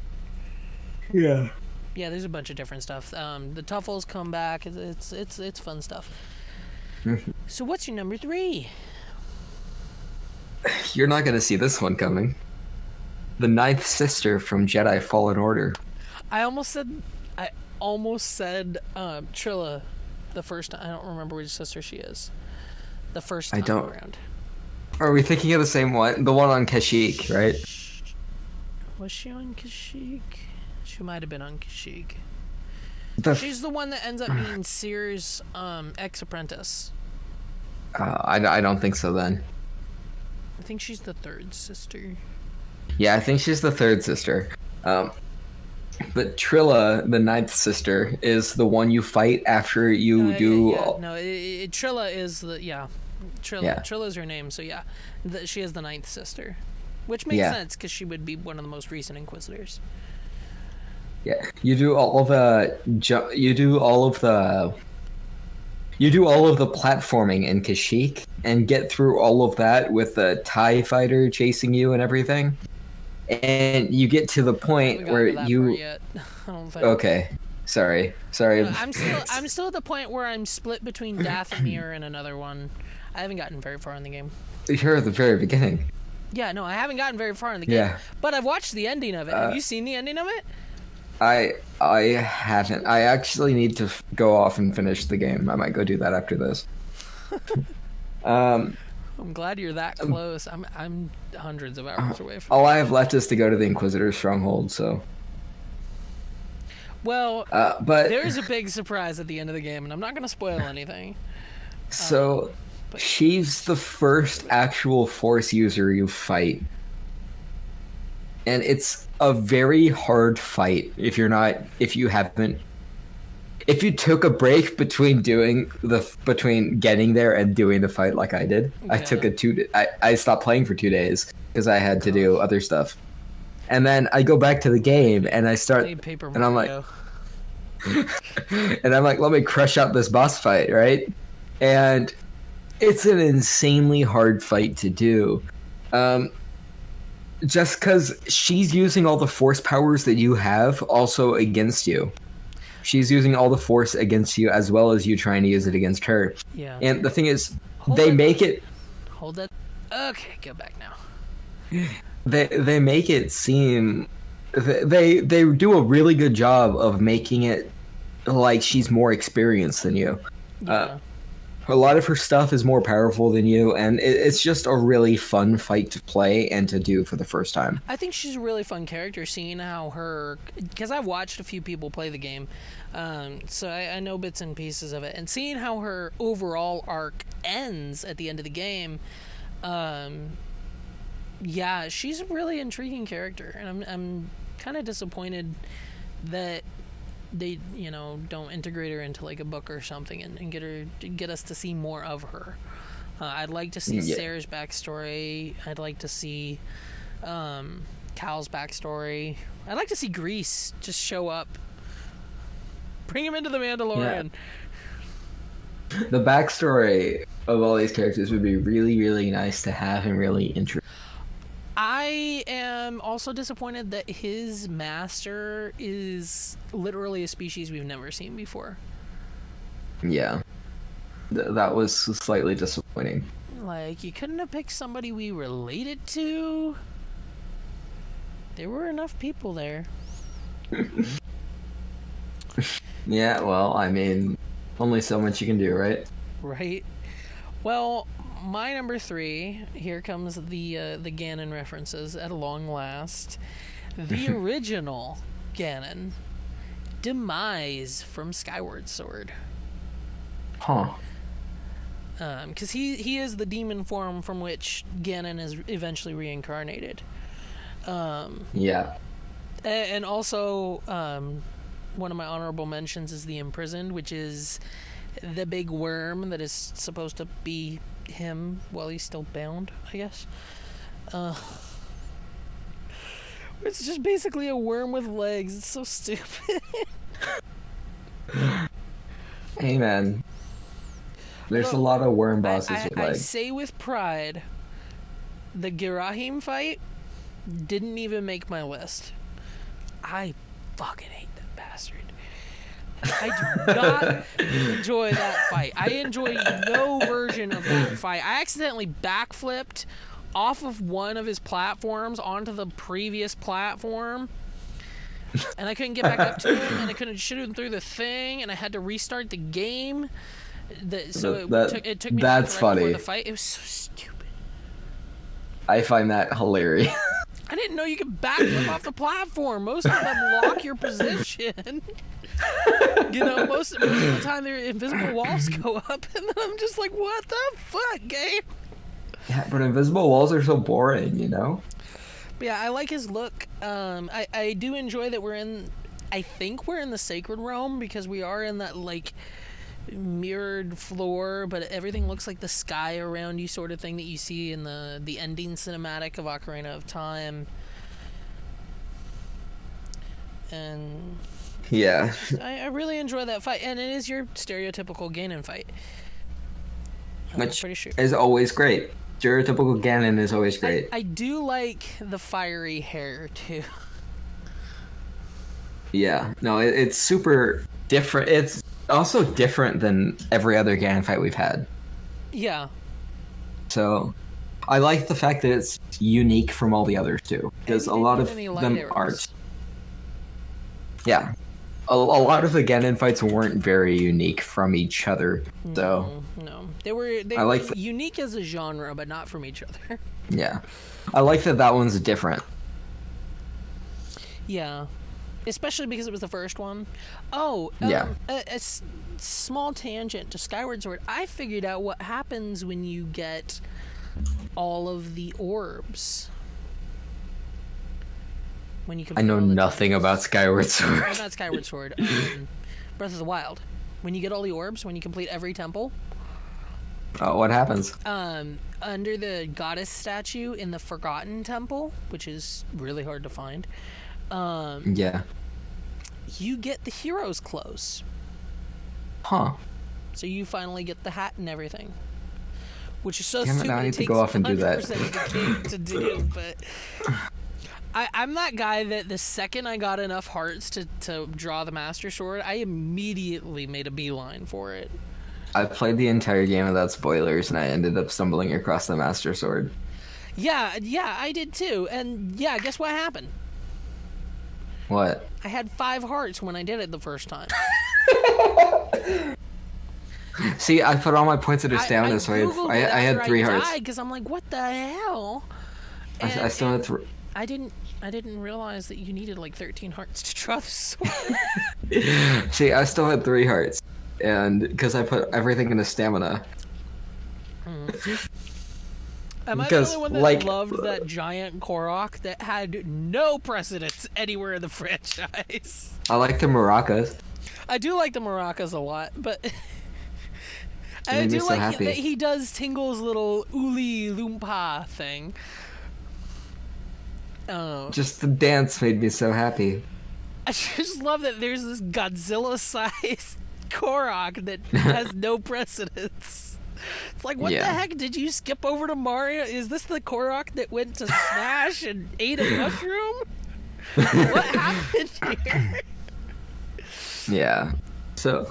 Yeah. Yeah, there's a bunch of different stuff. The Tuffles come back. It's fun stuff. So what's your number 3? You're not gonna see this one coming. The ninth sister from Jedi Fallen Order. I almost said Trilla the first time. I don't remember which sister she is. The first time around. Are we thinking of the same one? The one on Kashyyyk, right? Was she on Kashyyyk? She might have been on Kashyyyk. She's the one that ends up being Seer's ex-apprentice. I don't think so then. I think she's the third sister. Yeah, I think she's the third sister. But Trilla, the ninth sister, is the one you fight after you do... Trilla is the... Yeah. Trilla is her name, so yeah. She is the ninth sister. Which makes sense, because she would be one of the most recent Inquisitors. Yeah, you do all the you do all of the platforming in Kashyyyk and get through all of that with the TIE fighter chasing you and everything. And you get to the I haven't point gotten where to that part you yet. I don't think. okay. Sorry. I'm still at the point where I'm split between Dathomir and another one. I haven't gotten very far in the game. You're at the very beginning. Yeah, no, I haven't gotten very far in the game. Yeah. But I've watched the ending of it. Have you seen the ending of it? I haven't. I actually need to go off and finish the game. I might go do that after this. I'm glad you're that close. I'm hundreds of hours away from all I have left is to go to the Inquisitor's stronghold, so. Well, but there's a big surprise at the end of the game, and I'm not going to spoil anything. So, she's the first actual Force user you fight. And it's a very hard fight if you took a break between getting there and doing the fight like I did. Okay. I stopped playing for 2 days because I had to do other stuff. And then I go back to the game and I start and I'm like let me crush out this boss fight, right? And it's an insanely hard fight to do. Just because she's using all the Force powers that you have also against you. She's using all the Force against you as well as you trying to use it against her. Yeah. And the thing is, Hold that. Okay, go back now. They make it seem... They do a really good job of making it like she's more experienced than you. Yeah. A lot of her stuff is more powerful than you, and it's just a really fun fight to play and to do for the first time. I think she's a really fun character, seeing how her... Because I've watched a few people play the game, so I know bits and pieces of it. And seeing how her overall arc ends at the end of the game, yeah, she's a really intriguing character. And I'm kind of disappointed that they don't integrate her into like a book or something and get us to see more of her. I'd like to see Sarah's backstory. I'd like to see Cal's backstory. I'd like to see Grease just show up, bring him into the Mandalorian. Yeah. The backstory of all these characters would be really, really nice to have and really interesting. I am also disappointed that his master is literally a species we've never seen before. Yeah. That was slightly disappointing. Like, you couldn't have picked somebody we related to? There were enough people there. Yeah, well, I mean, only so much you can do, right? Right. Well, my number 3, here comes the Ganon references at long last. The original Ganon, Demise from Skyward Sword. Huh. Because he is the demon form from which Ganon is eventually reincarnated. Yeah. And also, one of my honorable mentions is the Imprisoned, which is the big worm that is supposed to be him while he's still bound, I guess. It's just basically a worm with legs. It's so stupid. Hey, man. There's a lot of worm bosses with legs. I say with pride, the Girahim fight didn't even make my list. I fucking hate that bastard. I do not enjoy that fight. I enjoy no version of that fight. I accidentally backflipped off of one of his platforms onto the previous platform, and I couldn't get back up to him, and I couldn't shoot him through the thing, and I had to restart the game. It took me that's funny. before the fight. It was so stupid. I find that hilarious. I didn't know you could backflip off the platform. Most of them lock your position. Most of the time their invisible walls go up, and then I'm just like, what the fuck, game? Yeah, but invisible walls are so boring, But yeah, I like his look. I do enjoy that I think we're in the Sacred Realm, because we are in that, like, mirrored floor, but everything looks like the sky around you sort of thing that you see in the ending cinematic of Ocarina of Time. and Yeah. I really enjoy that fight, and it is your stereotypical Ganon fight. Which pretty sure. is always great. Stereotypical Ganon is always great. I do like the fiery hair, too. Yeah. No, it's super different. It's also different than every other Ganon fight we've had. Yeah. So, I like the fact that it's unique from all the others, too. Because a lot of them aren't. Yeah. A lot of the Ganon fights weren't very unique from each other, so... No. They were unique as a genre, but not from each other. Yeah. I like that one's different. Yeah. Especially because it was the first one. Oh, yeah. A small tangent to Skyward Sword. I figured out what happens when you get all of the orbs. When you I know nothing about Skyward Sword. No, not Skyward Sword. Breath of the Wild. When you get all the orbs, when you complete every temple. Oh, what happens? Under the goddess statue in the Forgotten Temple, which is really hard to find. Yeah. You get the hero's clothes. Huh. So you finally get the hat and everything. Which is so Damn stupid. It, I need to go off and do that. To do, but I'm that guy that the second I got enough hearts to draw the Master Sword, I immediately made a beeline for it. I played the entire game without spoilers, and I ended up stumbling across the Master Sword. Yeah, I did too. And yeah, guess what happened? What? I had 5 hearts when I did it the first time. See, I put all my points at a stamina, so I had 3 hearts. Because I'm like, what the hell? I still had 3. I didn't realize that you needed like 13 hearts to draw the sword. See, I still had 3 hearts, and because I put everything into stamina. Am I the only one that loved that giant Korok that had no precedence anywhere in the franchise? I like the maracas. I do like the maracas a lot, but I do so like that he does Tingle's little Uli Loompa thing. Oh. Just the dance made me so happy. I just love that there's this Godzilla-sized Korok that has no precedence. It's like, what the heck? Did you skip over to Mario? Is this the Korok that went to Smash and ate a mushroom? What happened here? Yeah. So,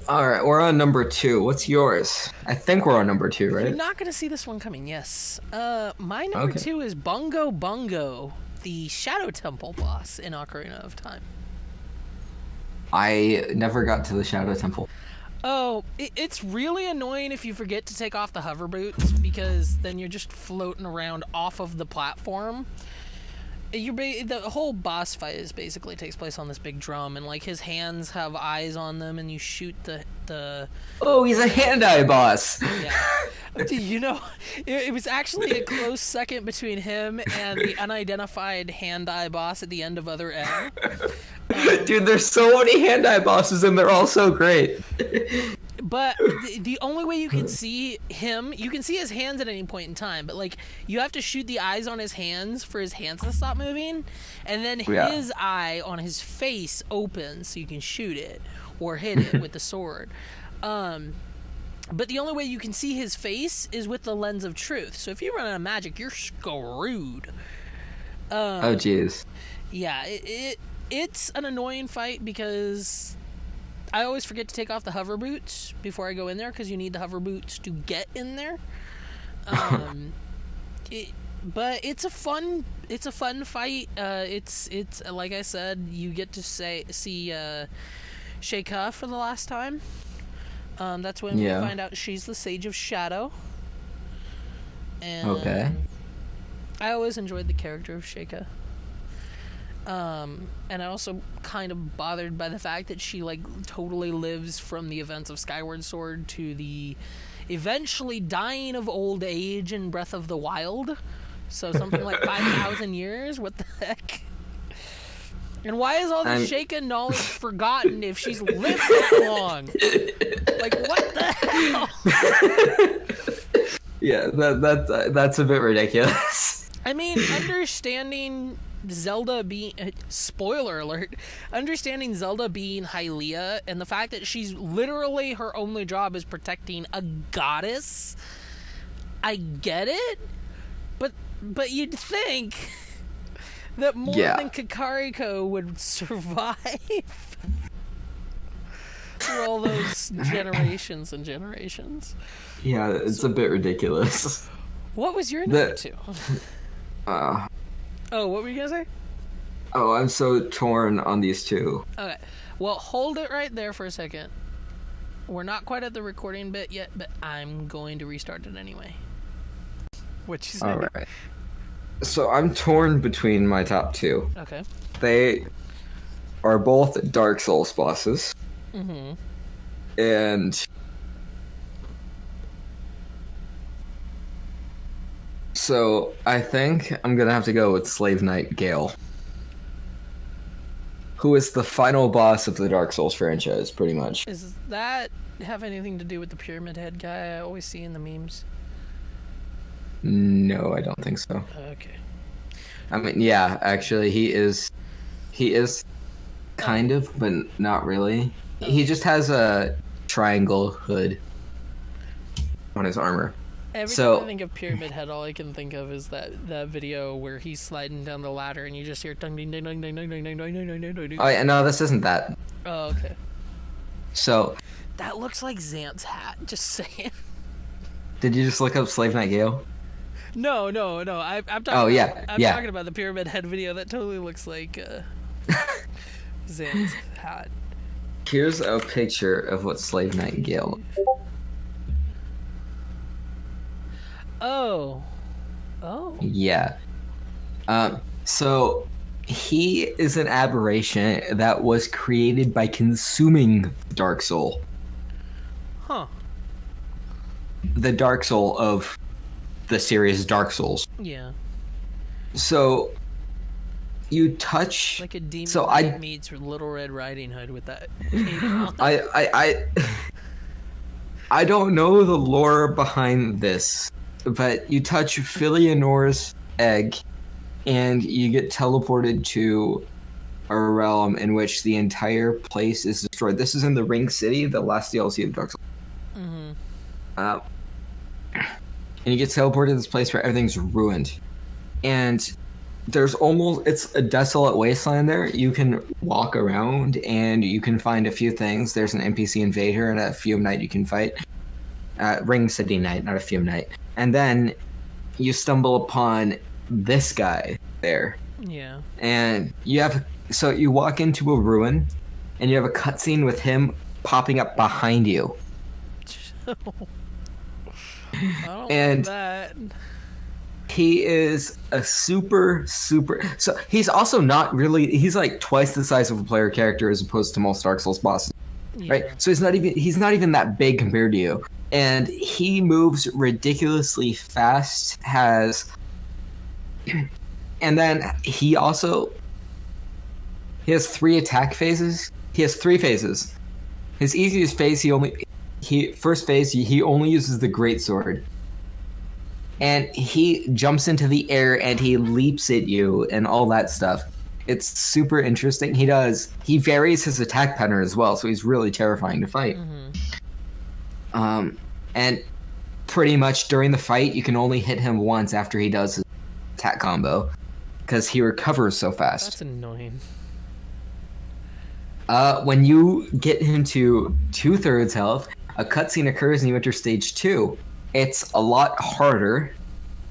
alright, we're on number 2. What's yours? I think we're on number 2, right? You're not going to see this one coming, yes. My number 2 is Bungo Bungo, the Shadow Temple boss in Ocarina of Time. I never got to the Shadow Temple. Oh, it's really annoying if you forget to take off the hover boots, because then you're just floating around off of the platform. The whole boss fight basically takes place on this big drum, and like his hands have eyes on them, and you shoot the. Oh, he's a hand-eye boss. Yeah. You know, it was actually a close second between him and the unidentified hand-eye boss at the end of Other M. Dude, there's so many hand-eye bosses, and they're all so great. But the only way you can see him, you can see his hands at any point in time, but like you have to shoot the eyes on his hands for his hands to stop moving, and then his eye on his face opens so you can shoot it or hit it with the sword. But the only way you can see his face is with the lens of truth. So if you run out of magic, you're screwed. Oh jeez. Yeah, it's an annoying fight because I always forget to take off the hover boots before I go in there, because you need the hover boots to get in there. But it's a fun fight. It's like I said, you get to see Sheikah for the last time. That's when we find out she's the Sage of Shadow. And I always enjoyed the character of Sheikah. And I also kind of bothered by the fact that she like totally lives from the events of Skyward Sword to the eventually dying of old age in Breath of the Wild. So something like 5,000 years? What the heck? And why is all the Sheikah knowledge forgotten if she's lived that long? Like, what the hell? Yeah, that's a bit ridiculous. I mean, understanding Zelda being spoiler alert, understanding Zelda being Hylia and the fact that she's literally her only job is protecting a goddess. I get it, but you'd think that more than Kakariko would survive through all those generations and generations. Yeah, it's a bit ridiculous. What was your number two? Oh, what were you gonna say? Oh, I'm so torn on these two. Okay, well, hold it right there for a second. We're not quite at the recording bit yet, but I'm going to restart it anyway. What you say? All right. So I'm torn between my top two. Okay. They are both Dark Souls bosses. Mm-hmm. And so I think I'm gonna have to go with Slave Knight Gale, who is the final boss of the Dark Souls franchise, pretty much. Does that have anything to do with the Pyramid Head guy I always see in the memes? No, I don't think so. Okay. I mean, yeah, actually, he is kind of, but not really. He just has a triangle hood on his armor. Every time I think of Pyramid Head, all I can think of is that video where he's sliding down the ladder and you just hear ding ding ding ding ding ding ding ding ding ding ding. Oh yeah, no, this isn't that. Oh, okay. So that looks like Zant's hat. Just saying. Did you just look up Slave Knight Gale? No. I'm talking. Oh yeah, I'm talking about the Pyramid Head video. That totally looks like Zant's hat. Here's a picture of what Slave Knight Gale. Oh. Yeah. So he is an aberration that was created by consuming Dark Soul. Huh. The Dark Soul of the series Dark Souls. Yeah. So you touch like a demon so meets Little Red Riding Hood with that. I don't know the lore behind this, but you touch Philionor's egg and you get teleported to a realm in which the entire place is destroyed. This is in the Ring City, the last DLC of Dark Souls. Mm-hmm. And you get teleported to this place where everything's ruined. And it's a desolate wasteland there. You can walk around and you can find a few things. There's an NPC invader and a Fume Knight you can fight. Ring City Knight, not a Fume Knight. And then you stumble upon this guy there. Yeah. And so you walk into a ruin and you have a cutscene with him popping up behind you. I don't and like that. He is a super. So he's also not really. He's like twice the size of a player character as opposed to most Dark Souls bosses, right? So he's not even that big compared to you, and he moves ridiculously fast. And then he has 3 attack phases. He has 3 phases. His easiest phase, first phase, he only uses the greatsword. And he jumps into the air and he leaps at you and all that stuff. It's super interesting. He varies his attack pattern as well, so he's really terrifying to fight. Mm-hmm. And pretty much during the fight, you can only hit him once after he does his attack combo, because he recovers so fast. That's annoying. When you get him to 2/3 health, a cutscene occurs and you enter stage 2. It's a lot harder.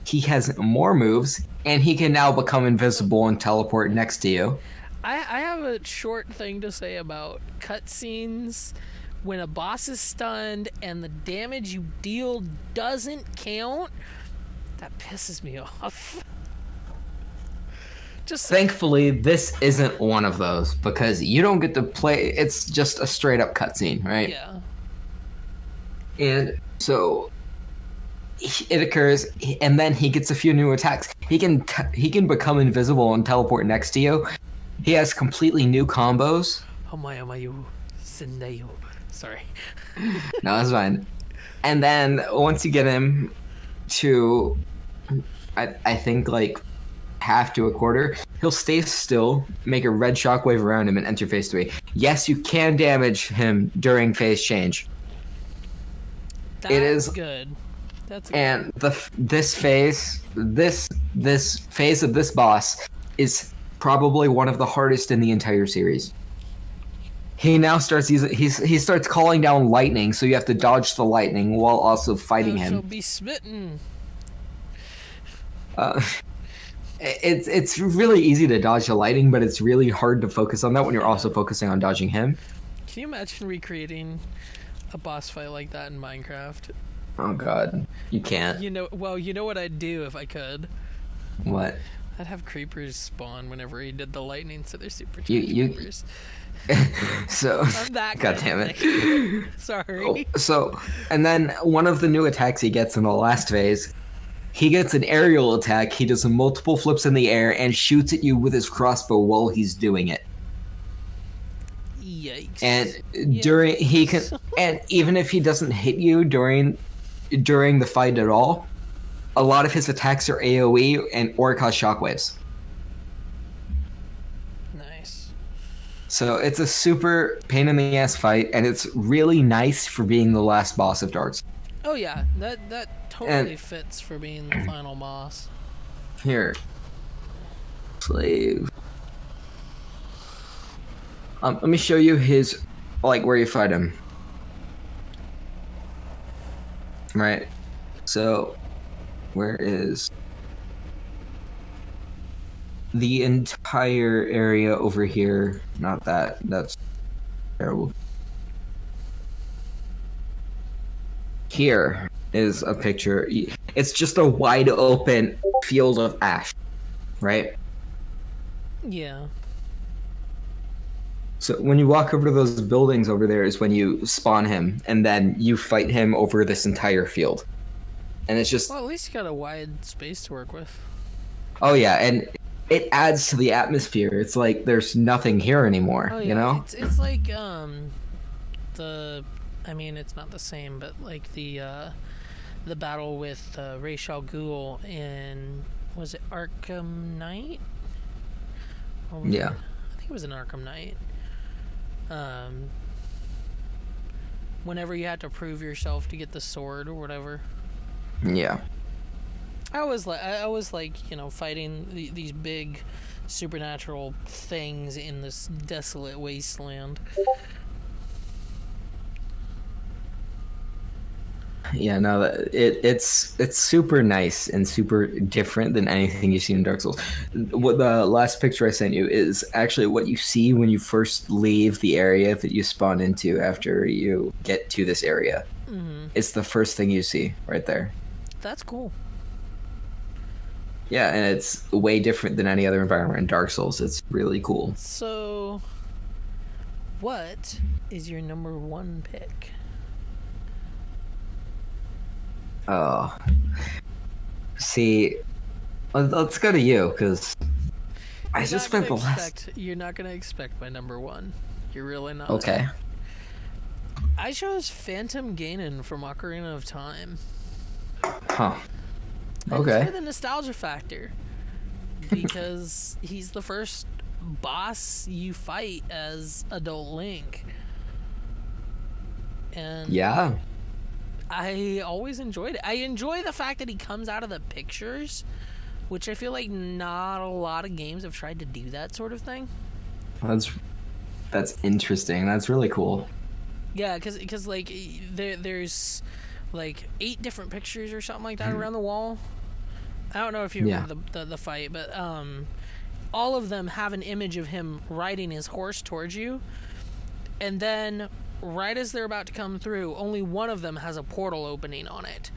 He has more moves, and he can now become invisible and teleport next to you. I have a short thing to say about cutscenes. When a boss is stunned and the damage you deal doesn't count, that pisses me off. Thankfully, this isn't one of those, because you don't get to play. It's just a straight up cutscene, right? Yeah. And so it occurs, and then he gets a few new attacks. He can become invisible and teleport next to you. He has completely new combos. Sorry. No, that's fine. And then once you get him to, I think like half to a quarter, He'll stay still, make a red shockwave around him, and enter phase 3. Yes, you can damage him during phase change. It is good. That's and this phase of this boss is probably one of the hardest in the entire series. He now starts using he starts calling down lightning, so you have to dodge the lightning while also fighting him. Shall be smitten. It's really easy to dodge the lightning, but it's really hard to focus on that when you're also focusing on dodging him. Can you imagine recreating a boss fight like that in Minecraft? Oh god, you can't. You know what I'd do if I could? What? I'd have creepers spawn whenever he did the lightning, so they're super creepers. So I'm that god damn it. Sorry. So, and then one of the new attacks he gets in the last phase, he gets an aerial attack. He does multiple flips in the air and shoots at you with his crossbow while he's doing it. Yikes. And and even if he doesn't hit you during the fight at all, a lot of his attacks are AoE or cause shockwaves. Nice. So it's a super pain in the ass fight, and it's really nice for being the last boss of Dark Souls. Oh yeah, that totally fits for being the final boss. Here, slave. Let me show you his, like, where you fight him. Right. So, where is the entire area over here? Not that. That's terrible. Here is a picture. It's just a wide open field of ash, right? Yeah. So when you walk over to those buildings over there is when you spawn him, and then you fight him over this entire field. And it's just... Well, at least you got a wide space to work with. Oh yeah, and it adds to the atmosphere. It's like there's nothing here anymore, oh, yeah. You know? It's like, I mean, it's not the same, but like the battle with Ra's al Ghul in, was it Arkham Knight? Yeah. I think it was in Arkham Knight. Whenever you had to prove yourself to get the sword or whatever. Yeah. I was like, you know, fighting these big supernatural things in this desolate wasteland. Yeah, no, it's super nice and super different than anything you've seen in Dark Souls. What the last picture I sent you is actually what you see when you first leave the area that you spawn into after you get to this area. Mm-hmm. It's the first thing you see right there. That's cool. Yeah, and it's way different than any other environment in Dark Souls. It's really cool. So, what is your number one pick? Oh, see, let's go to you, because I just spent the last... You're not going to expect my number one. You're really not. Okay. I chose Phantom Ganon from Ocarina of Time. Huh. And Okay. it's for the nostalgia factor. Because he's the first boss you fight as adult Link. And Yeah. I always enjoyed it. I enjoy the fact that he comes out of the pictures, which I feel like not a lot of games have tried to do that sort of thing. That's interesting. That's really cool. Yeah, because like there's like 8 different pictures or something like that around the wall. I don't know if you remember the fight, but all of them have an image of him riding his horse towards you, and then right as they're about to come through, only one of them has a portal opening on it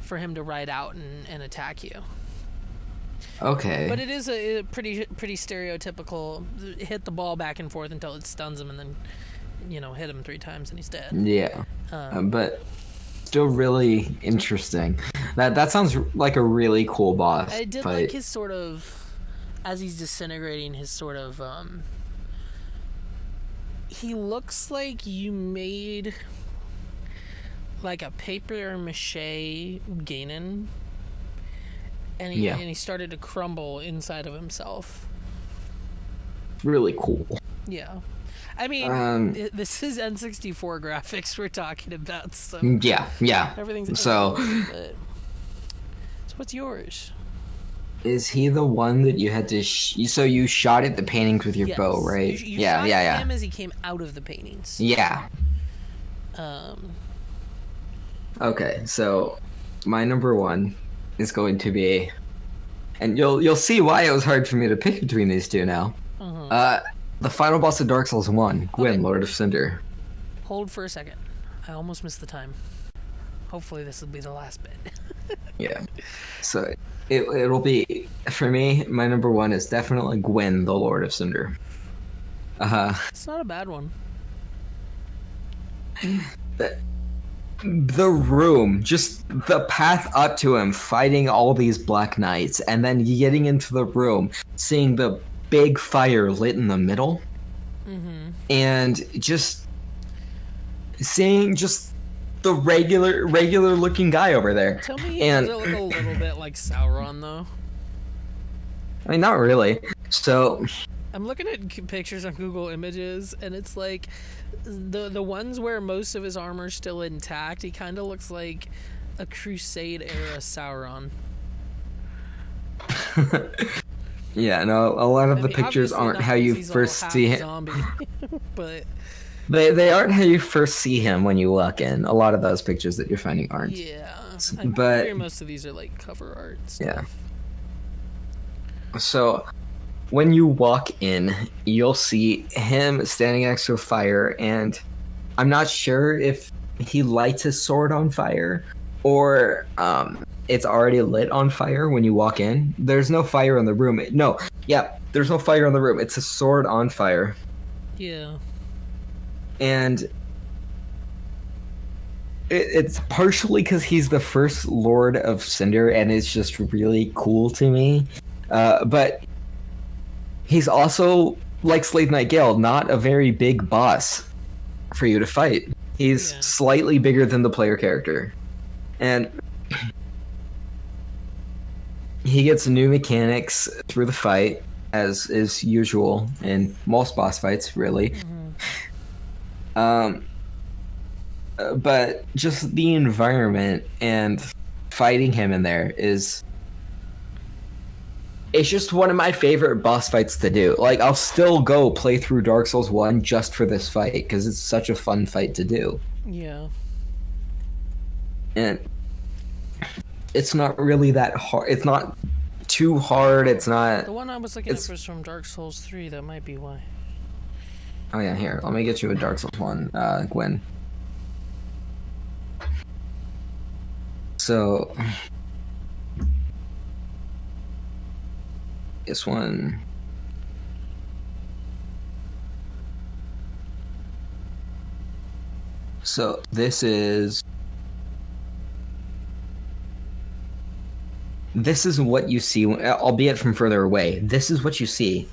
for him to ride out and attack you. Okay. But it is a pretty stereotypical hit the ball back and forth until it stuns him, and then, you know, hit him 3 times and he's dead. Yeah. But still really interesting. That sounds like a really cool boss. I did like his sort of, as he's disintegrating, his sort of, he looks like you made like a paper mache Ganon, and he started to crumble inside of himself. really cool. Yeah. I mean, this is N64 graphics we're talking about, so yeah. Everything's so. So what's yours? Is he the one that you had to? So you shot at the paintings with your bow, right? You shot at him as he came out of the paintings. Yeah. Okay, so my number one is going to be, and you'll see why it was hard for me to pick between these two now. The final boss of Dark Souls 1, Gwyn, Lord of Cinder. Hold for a second. I almost missed the time. Hopefully this will be the last bit. Yeah. So it'll be, for me, my number one is definitely Gwyn, the Lord of Cinder. It's not a bad one. The room, just the path up to him, fighting all these Black Knights, and then getting into the room, seeing the big fire lit in the middle, and just seeing just the regular looking guy over there. Tell me, does it look a little bit like Sauron though? I mean, not really. So I'm looking at pictures on Google Images, and it's like the ones where most of his armor's still intact. He kind of looks like a Crusade era Sauron. Yeah, no, a lot of the pictures aren't how you first see him. Zombie, but they aren't how you first see him when you walk in. A lot of those pictures that you're finding aren't. Yeah, but most of these are like cover art stuff. Yeah. So when you walk in, you'll see him standing next to a fire, and I'm not sure if he lights his sword on fire or it's already lit on fire when you walk in. There's no fire in the room. There's no fire in the room. It's a sword on fire. Yeah. And it's partially because he's the first Lord of Cinder, and it's just really cool to me. But he's also, like Slave Knight Gale, not a very big boss for you to fight. He's slightly bigger than the player character. And he gets new mechanics through the fight, as is usual in most boss fights, really. But just the environment and fighting him in there it's just one of my favorite boss fights to do. Like, I'll still go play through Dark Souls 1 just for this fight, because it's such a fun fight to do. Yeah. And it's not really that hard. It's not too hard. It's not... The one I was looking at was from Dark Souls 3. That might be why. Oh yeah, here. Let me get you a Dark Souls 1, Gwyn. So... This one... So, this is what you see, albeit from further away. This is what you see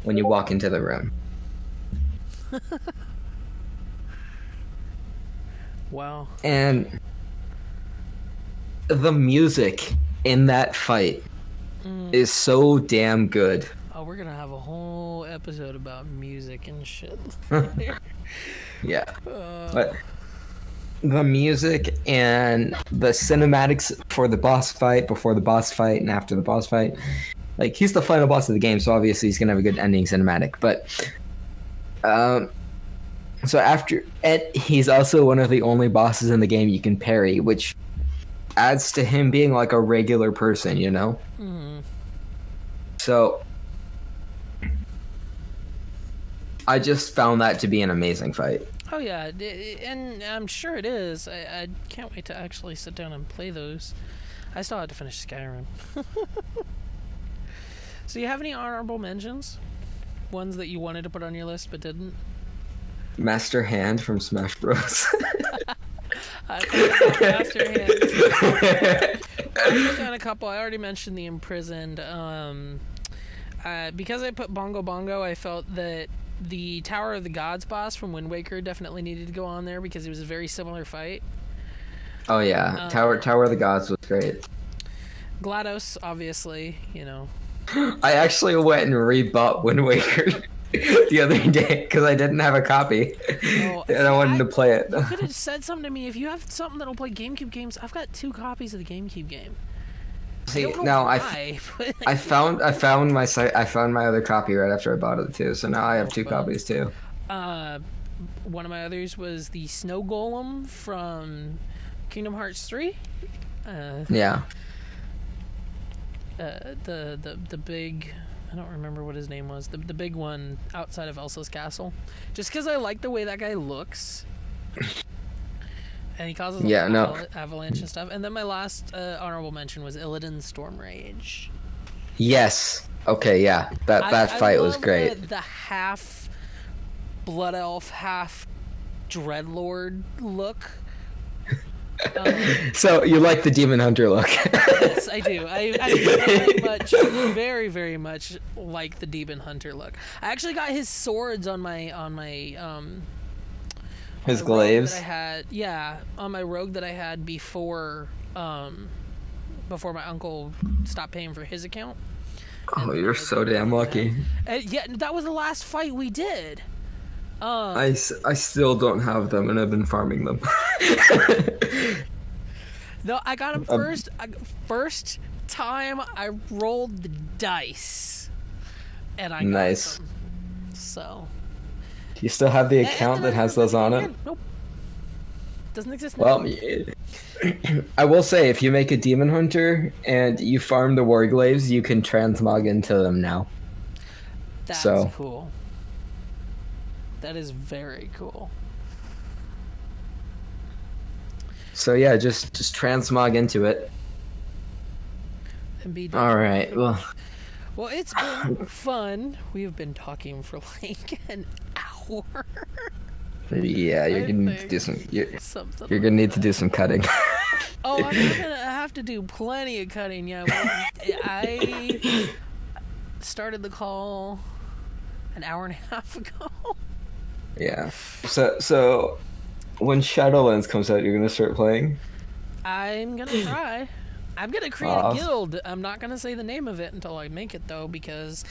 when you walk into the room. Wow. And the music in that fight is so damn good. Oh, we're gonna have a whole episode about music and shit. Yeah. But the music and the cinematics for the boss fight, before the boss fight, and after the boss fight. Like, he's the final boss of the game, so obviously he's gonna have a good ending cinematic. But so after, and he's also one of the only bosses in the game you can parry, which adds to him being like a regular person, you know? So I just found that to be an amazing fight. Oh yeah, and I'm sure it is. I can't wait to actually sit down and play those. I still have to finish Skyrim. So you have any honorable mentions? Ones that you wanted to put on your list but didn't? Master Hand from Smash Bros. I put Master Hand. I put down a couple. I already mentioned the Imprisoned. Because I put Bongo Bongo, I felt that the Tower of the Gods boss from Wind Waker definitely needed to go on there because it was a very similar fight. Oh yeah, Tower of the Gods was great. GLaDOS, obviously, you know. I actually went and rebought Wind Waker the other day because I didn't have a copy, and I wanted to play it. You could have said something to me. If you have something that'll play GameCube games, I've got 2 copies of the GameCube game. See, now I found my other copy right after I bought it too. So now I have 2 copies too. One of my others was the Snow Golem from Kingdom Hearts 3. Yeah. The big, I don't remember what his name was. The big one outside of Elsa's castle. Just because I like the way that guy looks. And he causes avalanche and stuff. And then my last honorable mention was Illidan's Storm Rage. Yes. Okay, yeah. That fight was great. The half Blood Elf, half Dreadlord look. So you like the Demon Hunter look? Yes, I do. I very, very much like the Demon Hunter look. I actually got his swords on my his glaives. That I had, yeah, on my rogue that I had before my uncle stopped paying for his account. Oh, you're so damn lucky. Yeah, that was the last fight we did. I still don't have them, and I've been farming them. No, I got them first. First time I rolled the dice, and I got them. So. Do you still have the account that has those on it? Nope. Doesn't exist. Well, I will say, if you make a Demon Hunter and you farm the Warglaives, you can transmog into them now. That's cool. That is very cool. So yeah, just transmog into it. And be done. All right. Well, it's been fun. We have been talking for like an hour. Yeah, you're gonna need to do some. You're gonna need to do some cutting. Oh, I'm gonna have to do plenty of cutting. Yeah, I started the call an hour and a half ago. Yeah. So when Shadowlands comes out, you're gonna start playing? I'm gonna try. I'm gonna create a guild. I'm not gonna say the name of it until I make it though, because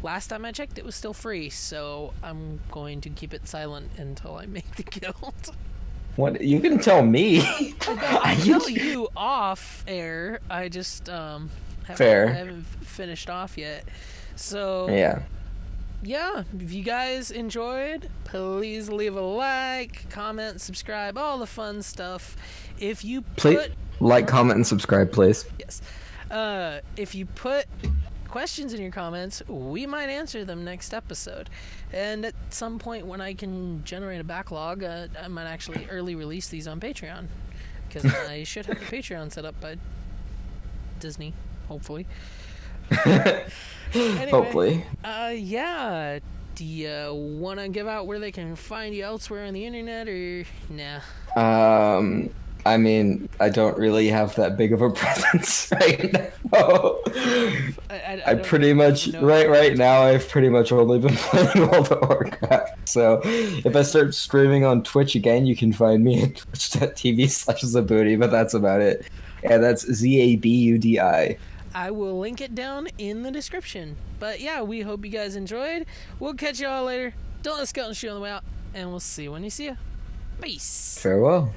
last time I checked it was still free, so I'm going to keep it silent until I make the guild. What? You can tell me. I'll tell you off air. I just haven't finished off yet. So yeah, if you guys enjoyed, please leave a like, comment, subscribe, all the fun stuff. If you like, comment, and subscribe, please. Yes. If you put questions in your comments, we might answer them next episode. And at some point when I can generate a backlog, I might actually early release these on Patreon. Because I should have the Patreon set up by Disney, hopefully. Anyway, hopefully. Yeah. Do you want to give out where they can find you elsewhere on the internet, or nah? I mean, I don't really have that big of a presence right now. I pretty much right now I've pretty much only been playing World of Warcraft. So if I start streaming on Twitch again, you can find me at twitch.tv/Zabudi, but that's about it. Yeah, that's ZABUDI. I will link it down in the description. But yeah, we hope you guys enjoyed. We'll catch you all later. Don't let Skeleton shoot on the way out, and we'll see you when you see you. Peace. Farewell.